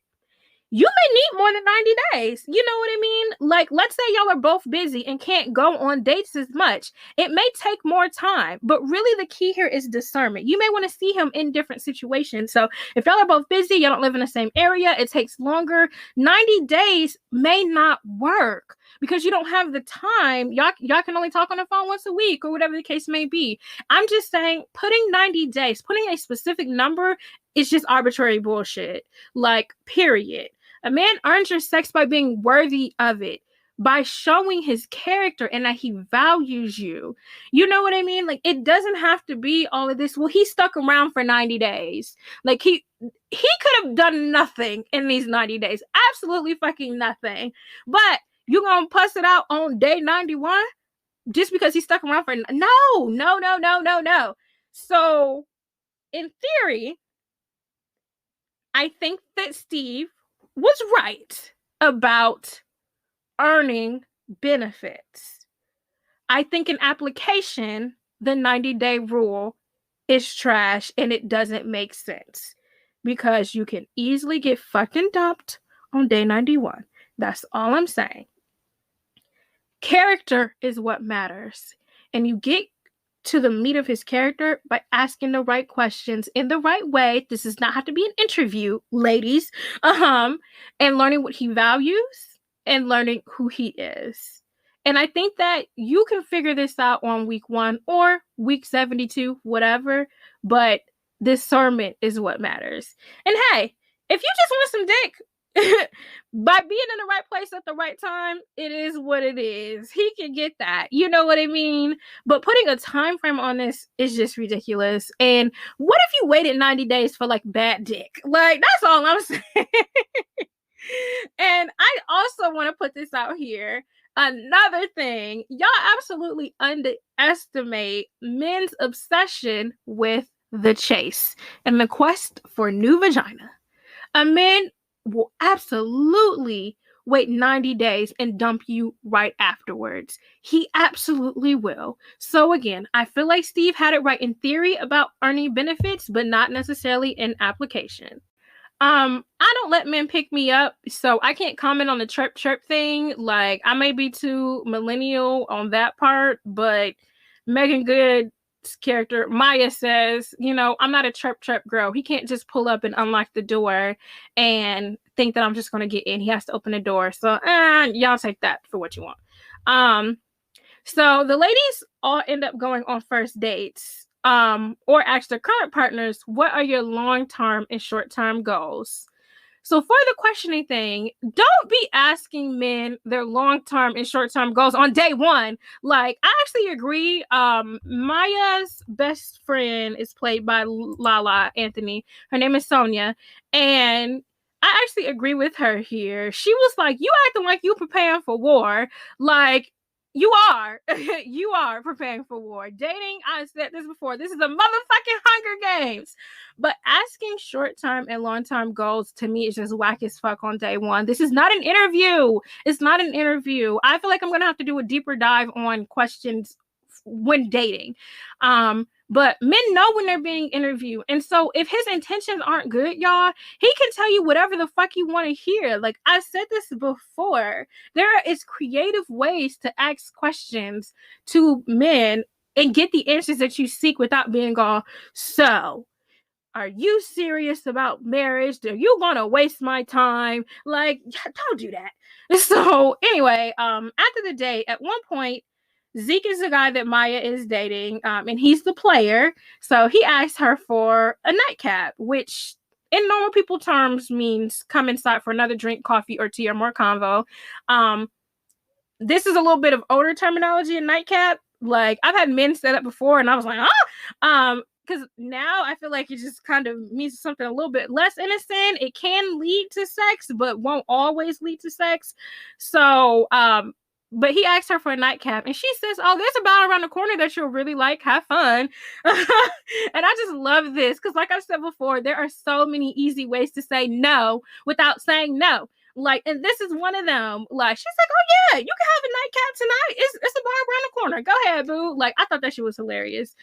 you may need more than 90 days. You know what I mean? Like, let's say y'all are both busy and can't go on dates as much. It may take more time, but really the key here is discernment. You may want to see him in different situations. So if y'all are both busy, y'all don't live in the same area, it takes longer. 90 days may not work because you don't have the time. Y'all can only talk on the phone once a week or whatever the case may be. I'm just saying, putting 90 days, putting a specific number is just arbitrary bullshit. Like, period. A man earns your sex by being worthy of it, by showing his character and that he values you. You know what I mean? Like, it doesn't have to be all of this. Well, he stuck around for 90 days. Like, he could have done nothing in these 90 days. Absolutely fucking nothing. But you gonna puss it out on day 91 just because he stuck around for no. So, in theory, I think that Steve was right about earning benefits. I think in application, the 90-day rule is trash and it doesn't make sense because you can easily get fucking dumped on day 91. That's all I'm saying. Character is what matters. And you get to the meat of his character by asking the right questions in the right way. This does not have to be an interview, ladies. And learning what he values and learning who he is. And I think that you can figure this out on week 1 or week 72, whatever. But discernment is what matters. And hey, if you just want some dick, by being in the right place at the right time, it is what it is. He can get that. You know what I mean? But putting a time frame on this is just ridiculous. And what if you waited 90 days for like bad dick? Like, that's all I'm saying. And I also want to put this out here. Another thing, y'all absolutely underestimate men's obsession with the chase and the quest for new vagina. A man will absolutely wait 90 days and dump you right afterwards. He absolutely will. So again, I feel like Steve had it right in theory about earning benefits, but not necessarily in application. I don't let men pick me up, so I can't comment on the chirp thing. Like, I may be too millennial on that part, but Megan Good's character, Maya, says, you know, I'm not a chirp girl. He can't just pull up and unlock the door and think that I'm just going to get in. He has to open the door. So, y'all take that for what you want. So the ladies all end up going on first dates, or ask their current partners, what are your long-term and short-term goals? So for the questioning thing, don't be asking men their long-term and short-term goals on day 1. Like, I actually agree. Maya's best friend is played by Lala Anthony. Her name is Sonia. And I actually agree with her here. She was like, you acting like you preparing for war. Like, You are. You are preparing for war. Dating, I said this before, this is a motherfucking Hunger Games. But asking short-term and long-term goals, to me, is just whack as fuck on day one. This is not an interview. It's not an interview. I feel like I'm going to have to do a deeper dive on questions when dating. But men know when they're being interviewed. And so if his intentions aren't good, y'all, he can tell you whatever the fuck you want to hear. Like I said this before, there is creative ways to ask questions to men and get the answers that you seek without being all, so are you serious about marriage? Are you gonna waste my time? Like, don't do that. So anyway, after the date, at one point, Zeke is the guy that Maya is dating, and he's the player. So he asked her for a nightcap, which in normal people terms means come inside for another drink, coffee, or tea, or more convo. This is a little bit of older terminology in nightcap. Like I've had men say that before, and I was like, because now I feel like it just kind of means something a little bit less innocent. It can lead to sex, but won't always lead to sex. So, but he asked her for a nightcap, and she says, oh, there's a bar around the corner that you'll really like. Have fun. And I just love this because, like I've said before, there are so many easy ways to say no without saying no. Like, and this is one of them. Like, she's like, oh, yeah, you can have a nightcap tonight. It's a bar around the corner. Go ahead, boo. Like, I thought that shit was hilarious.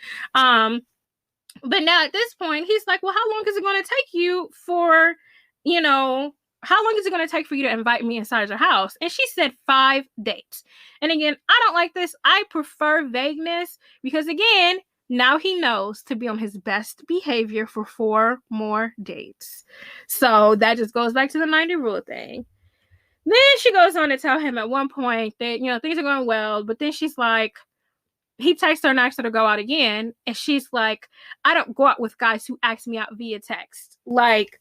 But now at this point, he's like, well, how long is it going to take you for, how long is it going to take for you to invite me inside your house? And she said 5 dates. And again, I don't like this. I prefer vagueness because, again, now he knows to be on his best behavior for 4 more dates. So that just goes back to the 90 rule thing. Then she goes on to tell him at one point that, things are going well. But then she's like, he texts her and asks her to go out again. And she's like, I don't go out with guys who ask me out via text. Like,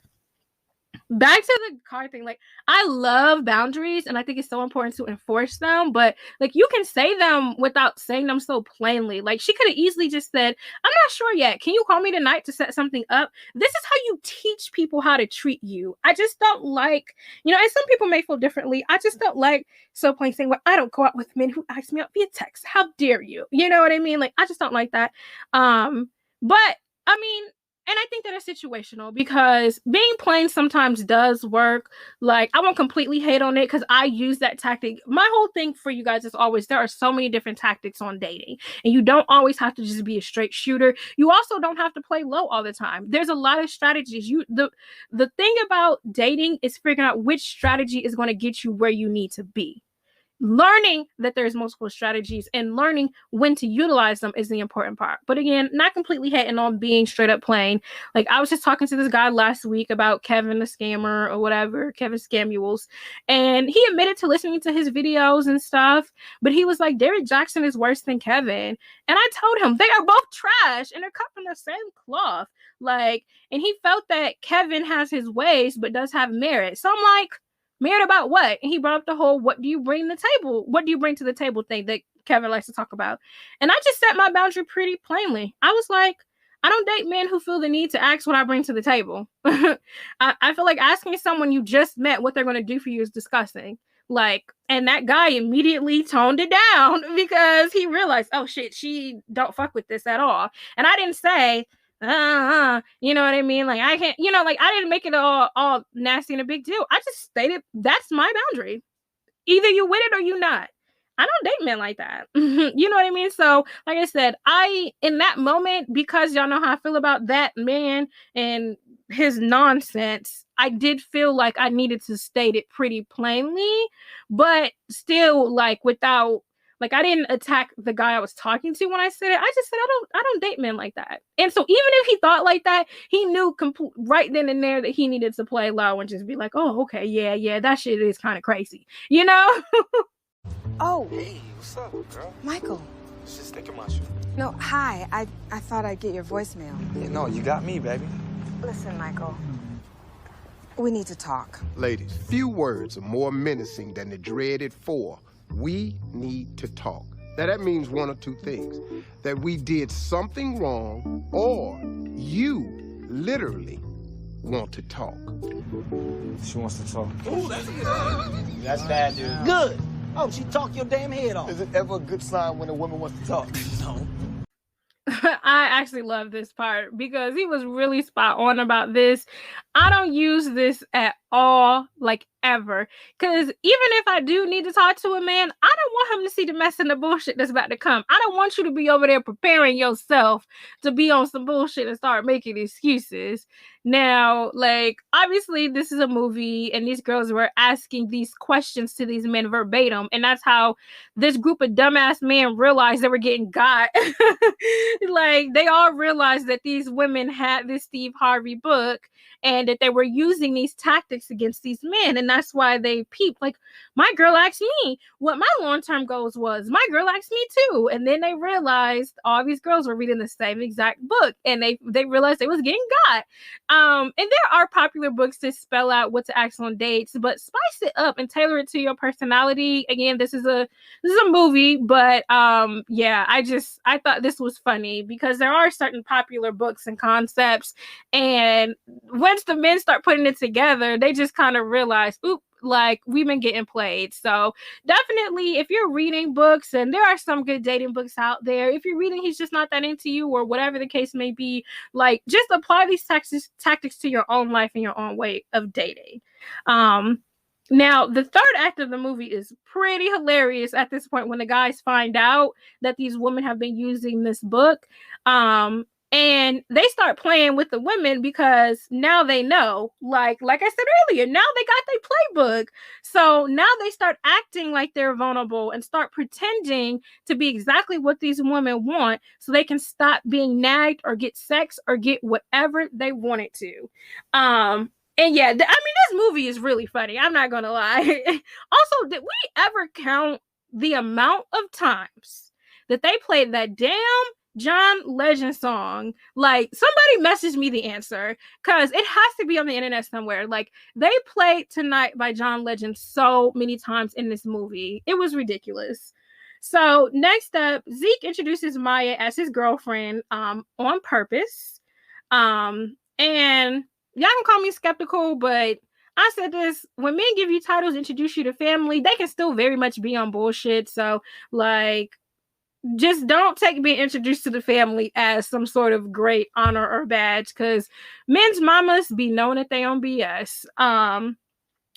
back to the car thing, like, I love boundaries and I think it's so important to enforce them, but like, you can say them without saying them so plainly. Like, she could have easily just said, I'm not sure yet, can you call me tonight to set something up? This is how you teach people how to treat you. I just don't like, and some people may feel differently. I just don't like so plain saying, well, I don't go out with men who ask me out via text. How dare you? You know what I mean? Like, I just don't like that. But I mean, and I think that it's situational because being plain sometimes does work. Like, I won't completely hate on it because I use that tactic. My whole thing for you guys is always, there are so many different tactics on dating. And you don't always have to just be a straight shooter. You also don't have to play low all the time. There's a lot of strategies. The thing about dating is figuring out which strategy is going to get you where you need to be. Learning that there's multiple strategies and learning when to utilize them is the important part. But again, not completely hating on being straight up plain. Like, I was just talking to this guy last week about Kevin the Scammer or whatever, Kevin Scamuels, and he admitted to listening to his videos and stuff, but he was like, Derek Jackson is worse than Kevin. And I told him they are both trash and they're cut from the same cloth. Like, and he felt that Kevin has his ways but does have merit. So I'm like, merit about what? And he brought up the whole, what do you bring to the table? What do you bring to the table thing that Kevin likes to talk about? And I just set my boundary pretty plainly. I was like, I don't date men who feel the need to ask what I bring to the table. I feel like asking someone you just met what they're going to do for you is disgusting. Like, and that guy immediately toned it down because he realized, oh shit, she don't fuck with this at all. And I didn't say, you know what I mean? Like, I can't, like, I didn't make it all nasty and a big deal. I just stated that's my boundary. Either you with it or you not. I don't date men like that. You know what I mean? So, like I said, in that moment, because y'all know how I feel about that man and his nonsense, I did feel like I needed to state it pretty plainly, but still, like, without, like, I didn't attack the guy I was talking to when I said it. I just said, I don't date men like that. And so even if he thought like that, he knew right then and there that he needed to play low and just be like, oh, okay, yeah, that shit is kind of crazy, Oh. Hey, what's up, girl? Michael. I was just thinking about you. No, hi. I thought I'd get your voicemail. Yeah, no, you got me, baby. Listen, Michael. We need to talk. Ladies, few words are more menacing than the dreaded 4. We need to talk. Now, that means one of two things. That we did something wrong, or you literally want to talk. She wants to talk. Ooh, that's good. That's bad, dude. Good. Oh, she talk your damn head off. Is it ever a good sign when a woman wants to talk? No. I actually love this part because he was really spot on about this. I don't use this at all, like ever. Because even if I do need to talk to a man, I don't want him to see the mess and the bullshit that's about to come. I don't want you to be over there preparing yourself to be on some bullshit and start making excuses. Now, like, obviously, this is a movie, and these girls were asking these questions to these men verbatim, and that's how this group of dumbass men realized they were getting got. Like, they all realized that these women had this Steve Harvey book and that they were using these tactics against these men, and that's why they peeped. Like, my girl asked me what my long-term goals was. My girl asked me too, and then they realized all these girls were reading the same exact book, and they realized they was getting got. And there are popular books that spell out what to ask on dates, but spice it up and tailor it to your personality. Again, this is a movie, but yeah, I thought this was funny because there are certain popular books and concepts, and once the men start putting it together, they just kind of realize, oop, like, we've been getting played. So definitely, if you're reading books, and there are some good dating books out there, if you're reading He's Just Not That Into You, or whatever the case may be, like, just apply these tactics to your own life and your own way of dating. Now, the third act of the movie is pretty hilarious at this point when the guys find out that these women have been using this book. And they start playing with the women because now they know, like I said earlier, now they got their playbook. So now they start acting like they're vulnerable and start pretending to be exactly what these women want so they can stop being nagged or get sex or get whatever they wanted to. And yeah, this movie is really funny. I'm not going to lie. Also, did we ever count the amount of times that they played that damn John Legend song? Like, somebody message me the answer because it has to be on the internet somewhere. Like, they played Tonight by John Legend so many times in this movie. It was ridiculous. So next up, Zeke introduces Maya as his girlfriend on purpose. And y'all can call me skeptical, but I said this, when men give you titles, introduce you to family, they can still very much be on bullshit. So, like, just don't take being introduced to the family as some sort of great honor or badge, because men's mamas be knowing that they on BS.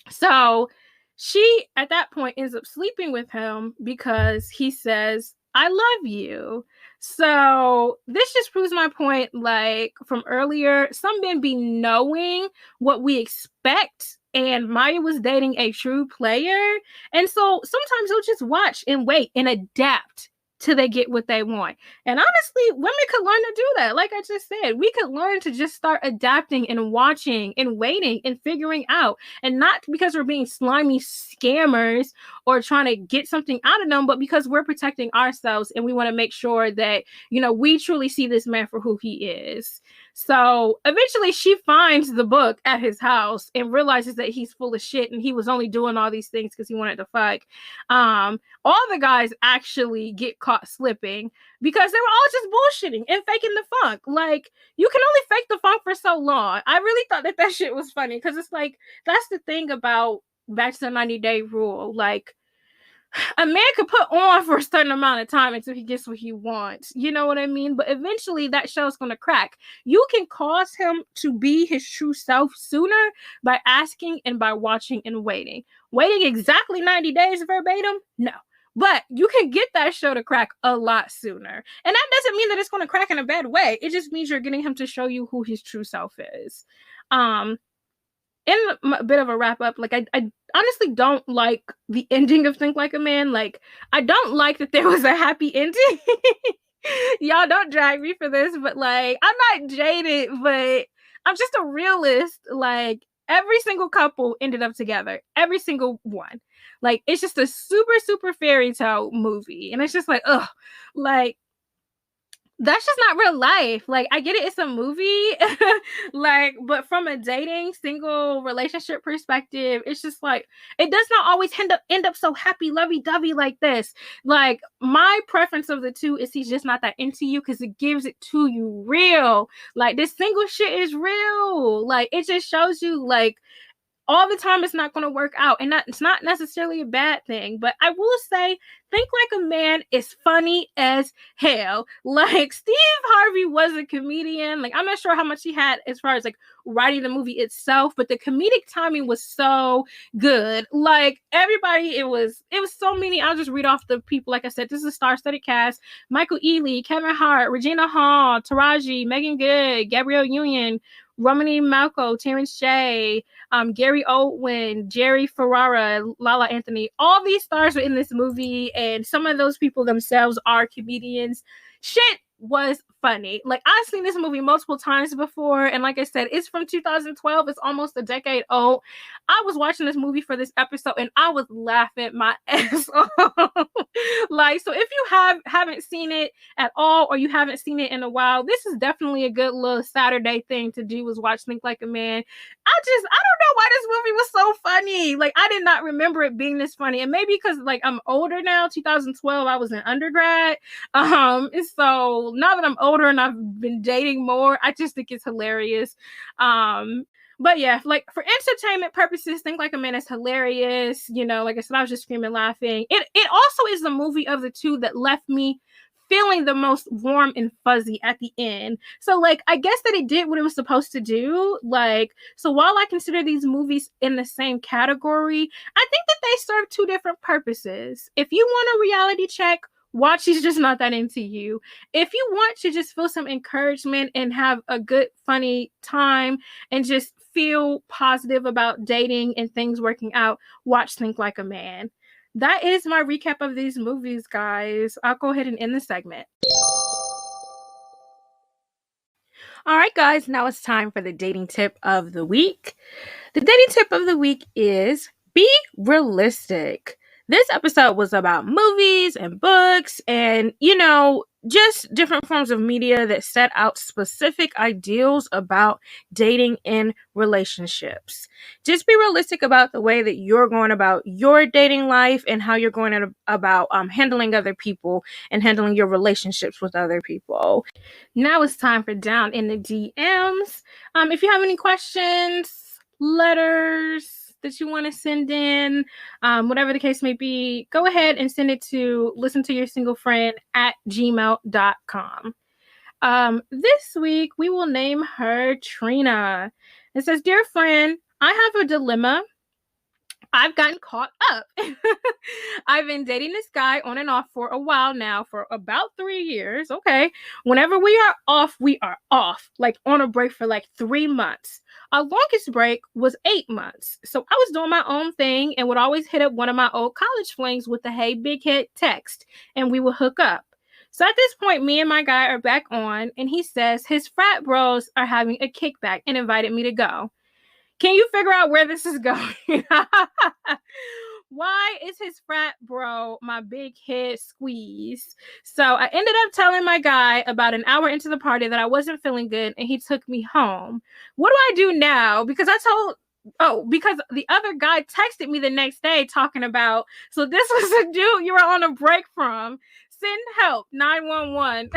So she, at that point, ends up sleeping with him because he says, I love you. So this just proves my point, like, from earlier, some men be knowing what we expect, and Maya was dating a true player. And so sometimes they'll just watch and wait and adapt till they get what they want. And honestly, women could learn to do that. Like I just said, we could learn to just start adapting and watching and waiting and figuring out, and not because we're being slimy scammers or trying to get something out of them, but because we're protecting ourselves and we want to make sure that, you know, we truly see this man for who he is. So eventually she finds the book at his house and realizes that he's full of shit and he was only doing all these things because he wanted to fuck. All the guys actually get caught slipping because they were all just bullshitting and faking the funk. Like, you can only fake the funk for so long. I really thought that shit was funny because it's like, that's the thing about back to the 90-day rule. Like, a man could put on for a certain amount of time until he gets what he wants. You know what I mean? But eventually that shell's going to crack. You can cause him to be his true self sooner by asking and by watching and waiting. Waiting exactly 90 days verbatim? No. But you can get that show to crack a lot sooner. And that doesn't mean that it's going to crack in a bad way. It just means you're getting him to show you who his true self is. In a bit of a wrap up, like, I honestly don't like the ending of Think Like a Man. Like, I don't like that there was a happy ending. Y'all don't drag me for this, but, like, I'm not jaded, but I'm just a realist. Like, every single couple ended up together. Every single one. Like, it's just a super, super fairy tale movie. And it's just like, ugh. Like, that's just not real life. Like, I get it, it's a movie, like, but from a dating single relationship perspective, it's just like, it does not always end up so happy lovey-dovey like this. Like, my preference of the two is He's Just Not That Into You, because it gives it to you real. Like, this single shit is real. Like, it just shows you, like, all the time it's not going to work out, and it's not necessarily a bad thing. But I will say, Think Like a Man is funny as hell. Like, Steve Harvey was a comedian. Like, I'm not sure how much he had as far as like writing the movie itself, but the comedic timing was so good. Like, everybody, it was so many. I'll just read off the people. Like I said, this is a star-studded cast: Michael Ealy, Kevin Hart, Regina Hall, Taraji, Megan Good, Gabrielle Union, Romany Malco, Terrence J, Gary Oldwin, Jerry Ferrara, Lala Anthony. All these stars were in this movie, and some of those people themselves are comedians. Shit was funny. Like, I've seen this movie multiple times before, and like I said, it's from 2012. It's almost a decade old. I was watching this movie for this episode, and I was laughing my ass off. Like, so if you haven't seen it at all, or you haven't seen it in a while, this is definitely a good little Saturday thing to do, is watch Think Like a Man. I don't know why this movie was so funny. Like, I did not remember it being this funny, and maybe because like I'm older now. 2012, I was in undergrad, and so now that I'm older and I've been dating more, I just think it's hilarious. But yeah, like, for entertainment purposes, Think Like a Man is hilarious. You know, like I said, I was just screaming laughing. It also is the movie of the two that left me feeling the most warm and fuzzy at the end. So, like, I guess that it did what it was supposed to do. Like, so while I consider these movies in the same category, I think that they serve two different purposes. If you want a reality check, watch She's Just Not That Into You. If you want to just feel some encouragement and have a good, funny time and just feel positive about dating and things working out, watch Think Like a Man. That is my recap of these movies, guys. I'll go ahead and end the segment. All right, guys, now it's time for the dating tip of the week. The dating tip of the week is be realistic. This episode was about movies and books and, you know, just different forms of media that set out specific ideals about dating and relationships. Just be realistic about the way that you're going about your dating life and how you're going about handling other people and handling your relationships with other people. Now it's time for Down in the DMs. If you have any questions, letters that you want to send in, whatever the case may be, go ahead and send it to ListenToYourSingleFriend@gmail.com. This week, we will name her Trina. It says, "Dear friend, I have a dilemma. I've gotten caught up. I've been dating this guy on and off for a while now, for about 3 years. Okay. Whenever we are off, like on a break for like 3 months. Our longest break was 8 months. So I was doing my own thing and would always hit up one of my old college flings with the "Hey, big head" text, and we would hook up. So at this point, me and my guy are back on, and he says his frat bros are having a kickback and invited me to go. Can you figure out where this is going? Why is his frat bro my big head squeeze? So I ended up telling my guy about an hour into the party that I wasn't feeling good, and he took me home. What do I do now? Because because the other guy texted me the next day talking about, so this was a dude you were on a break from. Send help, 911.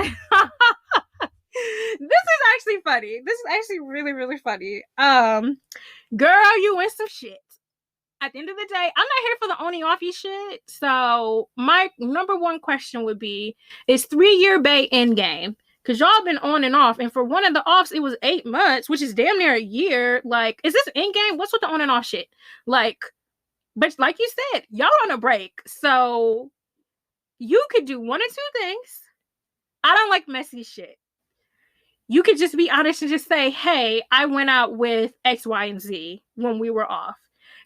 This is actually funny. This is actually really, really funny. Girl, you in some shit. At the end of the day, I'm not here for the owning offy shit. So my number one question would be, is 3-year bae endgame? Because y'all been on and off. And for one of the offs, it was 8 months, which is damn near a year. Like, is this endgame? What's with the on and off shit? Like, but like you said, y'all on a break. So you could do one or two things. I don't like messy shit. You could just be honest and just say, hey, I went out with X, Y, and Z when we were off.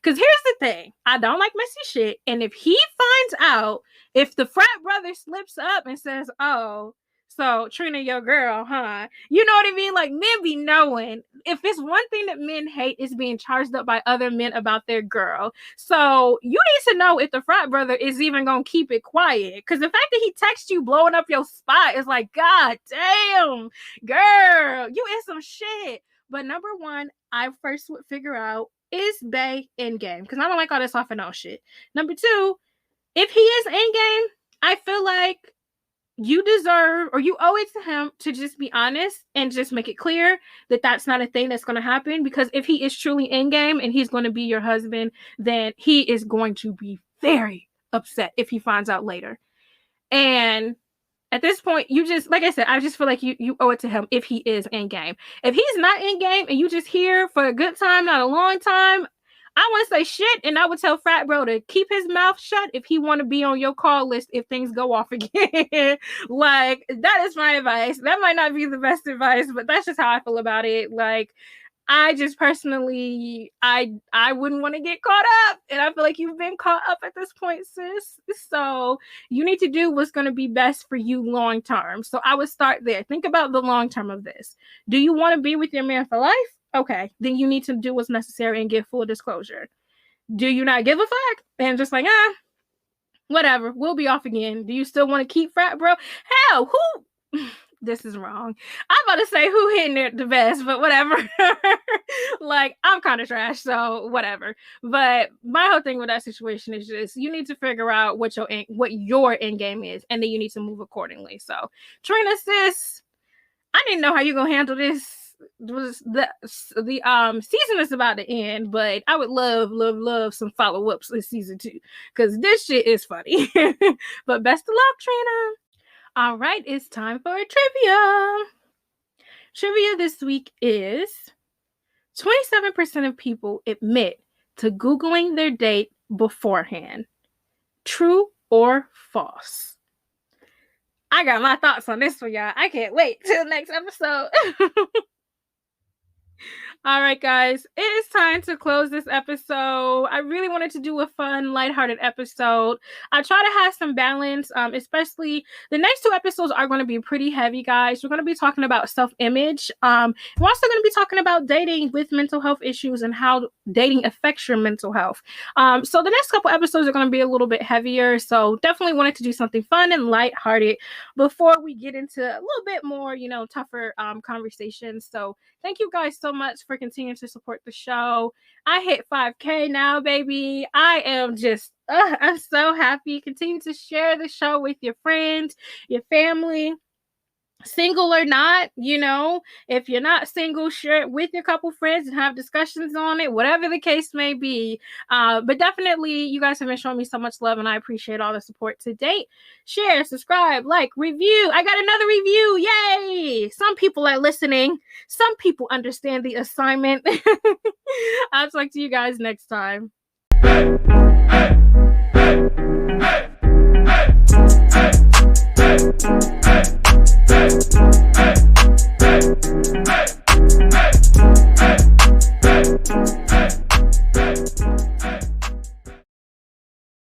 Because here's the thing. I don't like messy shit. And if he finds out, if the frat brother slips up and says, oh, so Trina, your girl, huh? You know what I mean? Like, men be knowing. If it's one thing that men hate, is being charged up by other men about their girl. So you need to know if the frat brother is even going to keep it quiet. Because the fact that he texts you blowing up your spot is like, God damn, girl, you in some shit. But number one, I first would figure out, is bae endgame? Because I don't like all this off and on shit. Number two, if he is endgame, I feel like you deserve, or you owe it to him to just be honest and just make it clear that that's not a thing that's going to happen. Because if he is truly in game and he's going to be your husband, then he is going to be very upset if he finds out later. And at this point, you just, like I said, I just feel like you owe it to him if he is in game. If he's not in game and you just here for a good time, not a long time, I want to say shit, and I would tell frat bro to keep his mouth shut if he want to be on your call list if things go off again. Like, that is my advice. That might not be the best advice, but that's just how I feel about it. Like, I just personally, I wouldn't want to get caught up, and I feel like you've been caught up at this point, sis. So you need to do what's going to be best for you long term. So I would start there. Think about the long term of this. Do you want to be with your man for life? Okay, then you need to do what's necessary and give full disclosure. Do you not give a fuck and just like, whatever, we'll be off again? Do you still want to keep frat bro? Hell, who? This is wrong. I'm about to say who hitting it the best, but whatever. Like, I'm kind of trash, so whatever. But my whole thing with that situation is just, you need to figure out what your end game is, and then you need to move accordingly. So, Trina, sis, I didn't know how you gonna handle this. The season is about to end, but I would love some follow-ups this season 2, because this shit is funny. But best of luck, Trina. All right, it's time for a trivia. Trivia this week is 27% of people admit to Googling their date beforehand. True or false? I got my thoughts on this one, y'all. I can't wait till the next episode. All right, guys, it is time to close this episode. I really wanted to do a fun, lighthearted episode. I try to have some balance, especially the next 2 episodes are going to be pretty heavy, guys. We're going to be talking about self-image. We're also going to be talking about dating with mental health issues and how dating affects your mental health. So the next couple episodes are going to be a little bit heavier. So definitely wanted to do something fun and lighthearted before we get into a little bit more, tougher conversations. So thank you guys so much for continuing to support the show. I hit 5K now, baby. I am just, I'm so happy. Continue to share the show with your friends, your family. Single or not, if you're not single, share it with your couple friends and have discussions on it, whatever the case may be. But definitely, you guys have been showing me so much love, and I appreciate all the support to date. Share, subscribe, like, review. I got another review. Yay! Some people are listening. Some people understand the assignment. I'll talk to you guys next time. Hey, hey, hey, hey, hey, hey, hey.